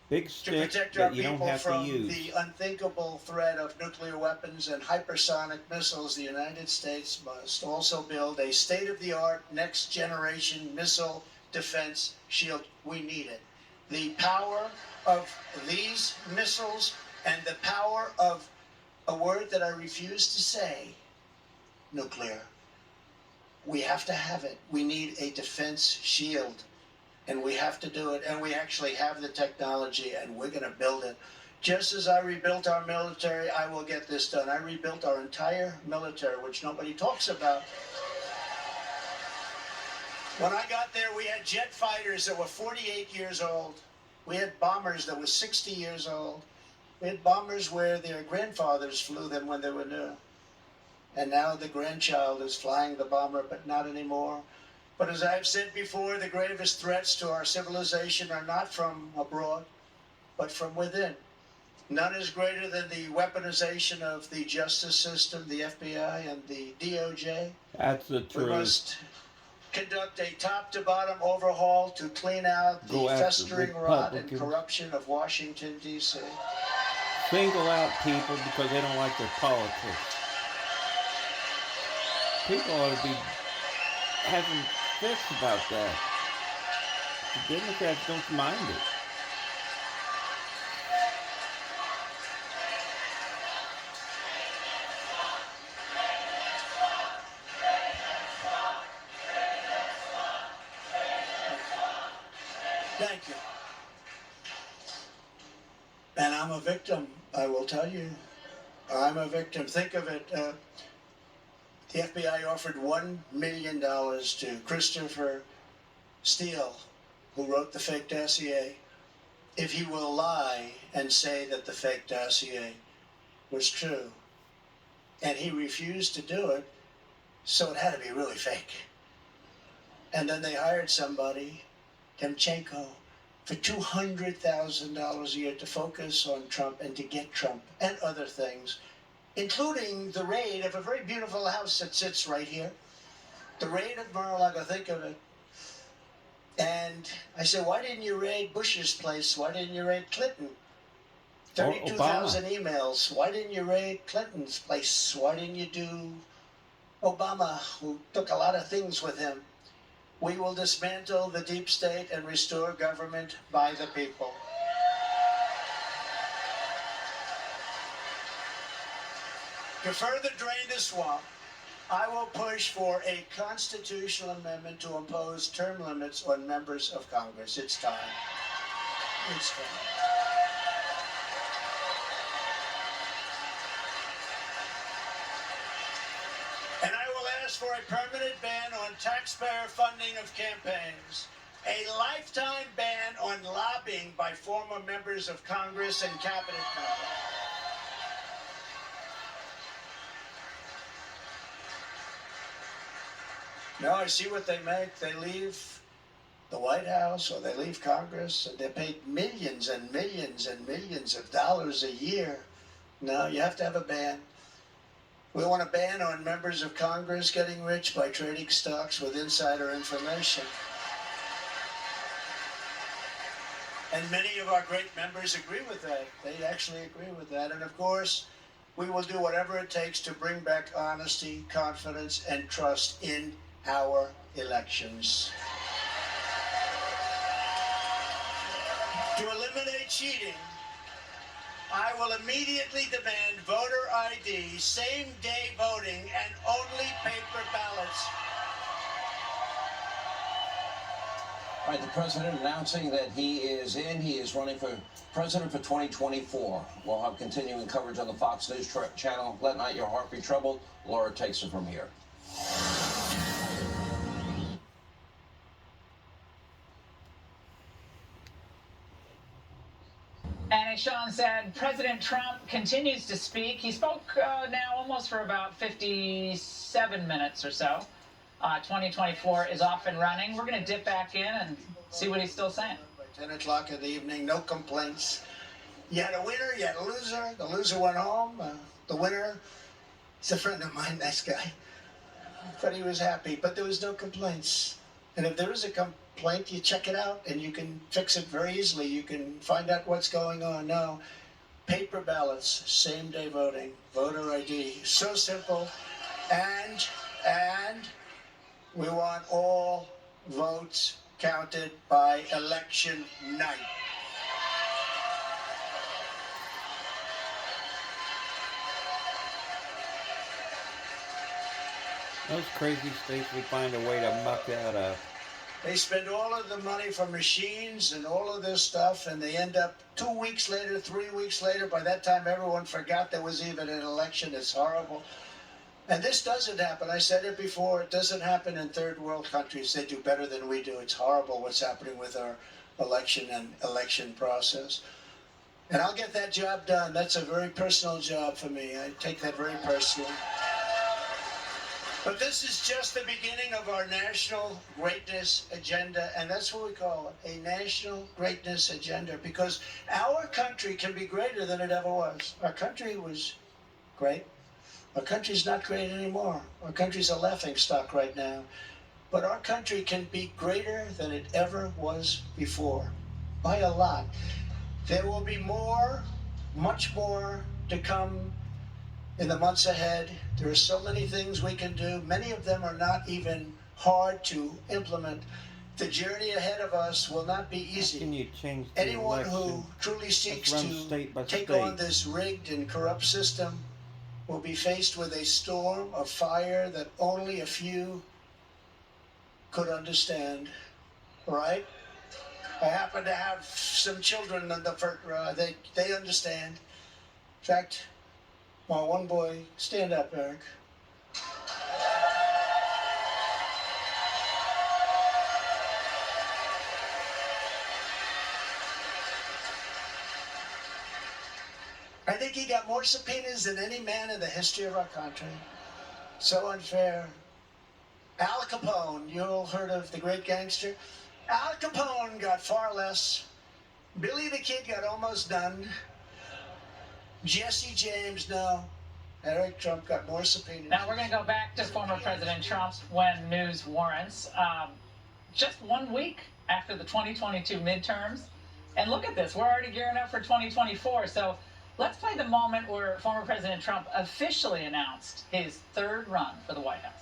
B: Big
A: to
B: stick
A: protect our
B: that you don't
A: people
B: have to
A: from
B: use.
A: the unthinkable threat of nuclear weapons and hypersonic missiles, the United States must also build a state-of-the-art, next-generation missile defense shield. We need it. The power of these missiles and the power of a word that I refuse to say, nuclear. We have to have it. We need a defense shield. And we have to do it, and we actually have the technology, and we're going to build it. Just as I rebuilt our military, I will get this done. I rebuilt our entire military, which nobody talks about. When I got there, we had jet fighters that were 48 years old. We had bombers that were 60 years old. We had bombers where their grandfathers flew them when they were new. And now the grandchild is flying the bomber, but not anymore. But as I've said before, the gravest threats to our civilization are not from abroad, but from within. None is greater than the weaponization of the justice system, the FBI and the DOJ.
B: That's the
A: We
B: truth.
A: must conduct a top-to-bottom overhaul to clean out the
B: Go after
A: festering rot and
B: Republicans.
A: corruption of Washington, D.C.
B: Single out people because they don't like their politics. People ought to be having fits about that. The Democrats don't mind it.
A: Thank you. And I'm a victim, I will tell you. I'm a victim. Think of it. The FBI offered $1 million to Christopher Steele, who wrote the fake dossier, if he will lie and say that the fake dossier was true. And he refused to do it, so it had to be really fake. And then they hired somebody, Demchenko, for $200,000 a year to focus on Trump and to get Trump and other things, including the raid of a very beautiful house that sits right here. The raid of Mar-a-Lago, think of it. And I said, why didn't you raid Bush's place? Why didn't you raid Clinton? 32,000 emails. Why didn't you raid Clinton's place? Why didn't you do Obama, who took a lot of things with him? We will dismantle the deep state and restore government by the people. To further drain the swamp, I will push for a constitutional amendment to impose term limits on members of Congress. It's time. It's time. And I will ask for a permanent ban on taxpayer funding of campaigns, a lifetime ban on lobbying by former members of Congress and cabinet members. Now I see what they make. They leave the White House or they leave Congress and they're paid millions and millions and millions of dollars a year. No, you have to have a ban. We want a ban on members of Congress getting rich by trading stocks with insider information. And many of our great members agree with that. They actually agree with that. And of course, we will do whatever it takes to bring back honesty, confidence, and trust in our elections. To eliminate cheating, I will immediately demand voter ID, same-day voting, and only paper ballots.
C: All right, the president announcing that he is running for president for 2024. We'll have continuing coverage on the Fox News channel. Let not your heart be troubled. Laura takes it from here.
J: And as Sean said, President Trump continues to speak. He spoke now almost for about 57 minutes or so. 2024 is off and running. We're going to dip back in and see what he's still saying.
A: By 10 o'clock in the evening, no complaints. You had a winner, you had a loser. The loser went home. The winner, he's a friend of mine, nice guy. But he was happy, but there was no complaints. And if there is a complaint, you check it out and you can fix it very easily. You can find out what's going on. No, paper ballots, same-day voting, voter ID, so simple. And we want all votes counted by election night.
B: Those crazy states we find a way to muck that up.
A: They spend all of the money for machines and all of this stuff, and they end up 2 weeks later, 3 weeks later. By that time, everyone forgot there was even an election. It's horrible. And this doesn't happen. I said it before. It doesn't happen in third world countries. They do better than we do. It's horrible what's happening with our election and election process. And I'll get that job done. That's a very personal job for me. I take that very personally. But this is just the beginning of our national greatness agenda, and that's what we call it, a national greatness agenda, because our country can be greater than it ever was. Our country was great. Our country's not great anymore. Our country's a laughingstock right now. But our country can be greater than it ever was before, by a lot. There will be more, much more to come in the months ahead. There are so many things we can do. Many of them are not even hard to implement. The journey ahead of us will not be easy.
B: How can you change the
A: Anyone
B: election?
A: who truly seeks
B: Let's run
A: to
B: state by
A: take
B: state.
A: on this rigged and corrupt system will be faced with a storm of fire that only a few could understand, right? I happen to have some children in the front row. They understand. In fact, my one boy, stand up, Eric. I think he got more subpoenas than any man in the history of our country. So unfair. Al Capone, you all heard of the great gangster? Al Capone got far less. Billy the Kid got almost done. Jesse James, no. Eric Trump got more subpoenas.
J: Now we're going to go back to former President Trump when news warrants. Just 1 week after the 2022 midterms, And look at this, we're already gearing up for 2024. So let's play the moment where former President Trump officially announced his third run for the White House.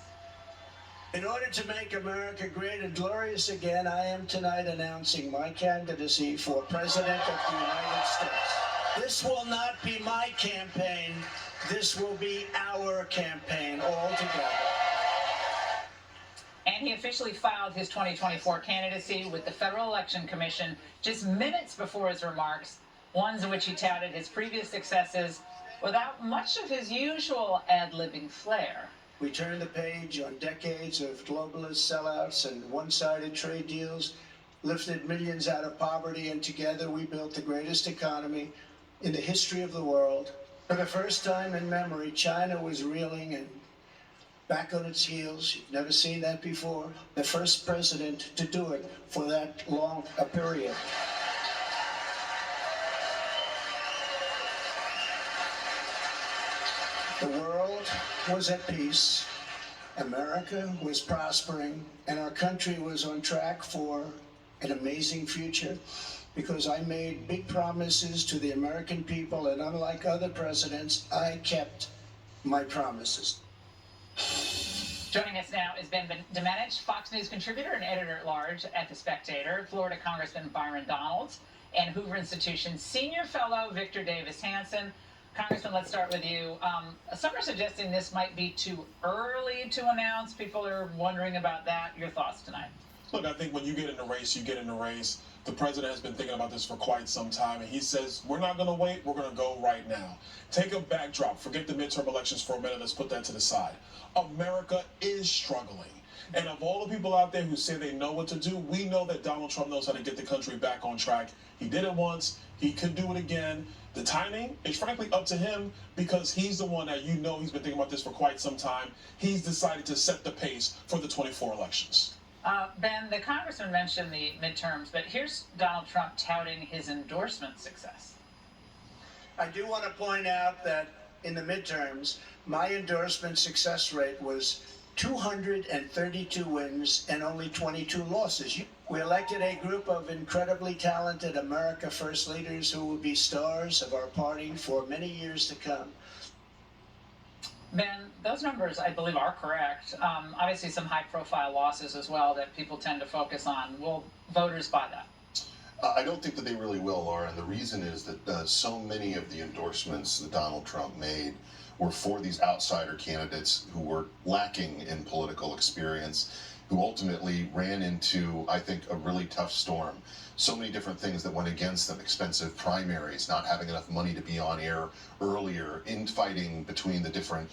A: In order to make America great and glorious again, I am tonight announcing my candidacy for President of the United States. This will not be my campaign. This will be our campaign all together.
J: And he officially filed his 2024 candidacy with the Federal Election Commission just minutes before his remarks, ones in which he touted his previous successes without much of his usual ad-libbing flair.
A: We turned the page on decades of globalist sellouts and one-sided trade deals, lifted millions out of poverty, and together we built the greatest economy in the history of the world. For the first time in memory, China was reeling and back on its heels. You've never seen that before. The first president to do it for that long a period. The world was at peace, America was prospering, and our country was on track for an amazing future because I made big promises to the American people, and unlike other presidents, I kept my promises.
J: Joining us now is Ben Domenech, Fox News contributor and editor-at-large at The Spectator, Florida Congressman Byron Donalds, and Hoover Institution's senior fellow Victor Davis Hanson. Congressman, let's start with you. Some are suggesting this might be too early to announce. People are wondering about that. Your thoughts tonight?
H: Look, I think when you get in the race, you get in the race. The president has been thinking about this for quite some time, and he says, we're not going to wait, we're going to go right now. Take a backdrop. Forget the midterm elections for a minute. Let's put that to the side. America is struggling. And of all the people out there who say they know what to do, we know that Donald Trump knows how to get the country back on track. He did it once. He could do it again. The timing is frankly up to him because he's the one that he's been thinking about this for quite some time. He's decided to set the pace for the 24 elections.
J: Ben, the congressman mentioned the midterms, but here's Donald Trump touting his endorsement success.
A: I do want to point out that in the midterms, my endorsement success rate was 232 wins and only 22 losses. We elected a group of incredibly talented America First leaders who will be stars of our party for many years to come.
J: Ben, those numbers, I believe, are correct. Obviously, some high-profile losses as well that people tend to focus on. Will voters buy that?
K: I don't think that they really will, Laura, and the reason is that so many of the endorsements that Donald Trump made were for these outsider candidates who were lacking in political experience, who ultimately ran into, I think, a really tough storm. So many different things that went against them, expensive primaries, not having enough money to be on air earlier, infighting between the different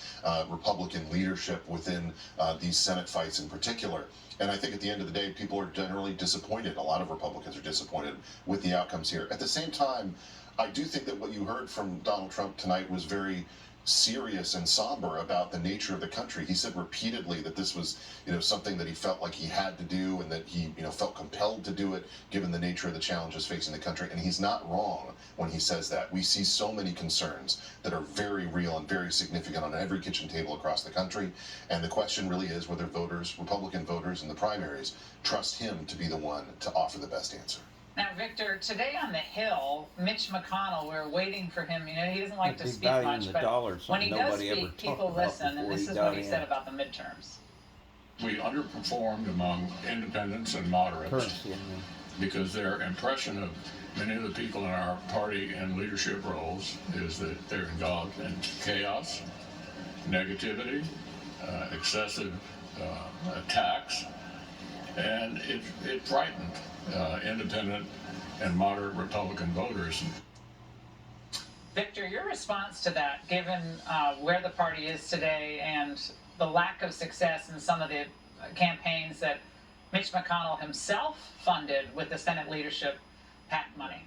K: Republican leadership within these Senate fights in particular. And I think at the end of the day, people are generally disappointed. A lot of Republicans are disappointed with the outcomes here. At the same time, I do think that what you heard from Donald Trump tonight was very serious and somber about the nature of the country. He said repeatedly that this was, something that he felt like he had to do and that he, felt compelled to do it given the nature of the challenges facing the country. And he's not wrong when he says that. We see so many concerns that are very real and very significant on every kitchen table across the country. And the question really is whether voters, Republican voters in the primaries, trust him to be the one to offer the best answer.
J: Now, Victor, today on the Hill, Mitch McConnell, we're waiting for him. He doesn't like to speak much, but when he does speak, people listen, and this is what he said about the midterms.
L: We underperformed among independents and moderates because their impression of many of the people in our party and leadership roles is that they're involved in chaos, negativity, excessive attacks, and it frightened independent and moderate Republican voters.
J: Victor, your response to that, given where the party is today and the lack of success in some of the campaigns that Mitch McConnell himself funded with the Senate leadership PAC money?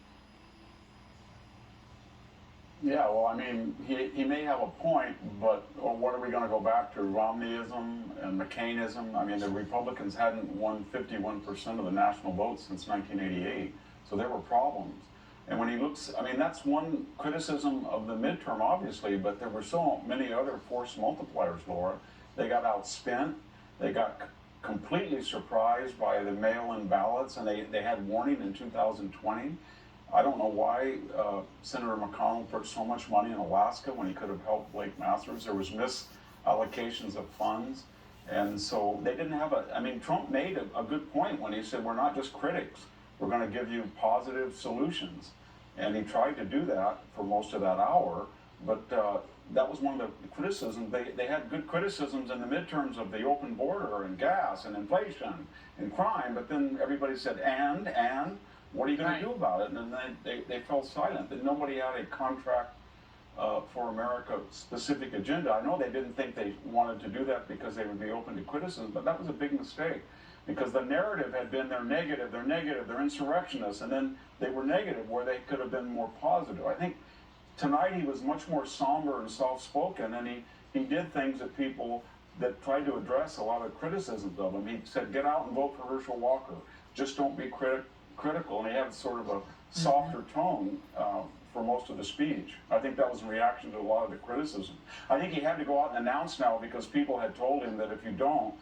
M: Yeah, well, he may have a point, but what are we going to go back to? Romneyism and McCainism? The Republicans hadn't won 51% of the national vote since 1988, so there were problems. And when he looks, that's one criticism of the midterm, obviously, but there were so many other force multipliers, Laura. They got outspent, they got completely surprised by the mail-in ballots, and they had warning in 2020. I don't know why Senator McConnell put so much money in Alaska when he could have helped Lake Masters. There was misallocations of funds. And so they didn't have I mean, Trump made a good point when he said, we're not just critics. We're going to give you positive solutions. And he tried to do that for most of that hour. But that was one of the criticisms. They had good criticisms in the midterms of the open border and gas and inflation and crime. But then everybody said, and what are you going to do about it? And then they fell silent. And nobody had a contract for America specific agenda. I know they didn't think they wanted to do that because they would be open to criticism, but that was a big mistake. Because the narrative had been they're negative, they're insurrectionists, and then they were negative where they could have been more positive. I think tonight he was much more somber and soft-spoken, and he did things that people that tried to address a lot of criticisms of him. He said, get out and vote for Herschel Walker. Just don't be critical. And he had sort of a softer tone for most of the speech. I think that was in reaction to a lot of the criticism. I think he had to go out and announce now because people had told him that if you don't,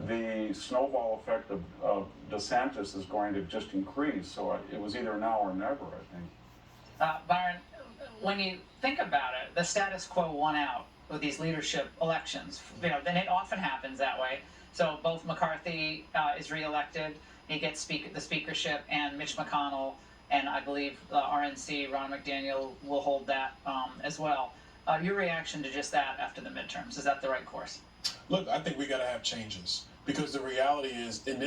M: the snowball effect of DeSantis is going to just increase. So it was either now or never, I think.
J: Byron, when you think about it, the status quo won out with these leadership elections. Then it often happens that way. So both McCarthy is reelected, he gets the speakership, and Mitch McConnell and I believe RNC, Ron McDaniel, will hold that as well. Your reaction to just that after the midterms, is that the right course?
N: Look, I think we got to have changes because the reality is in this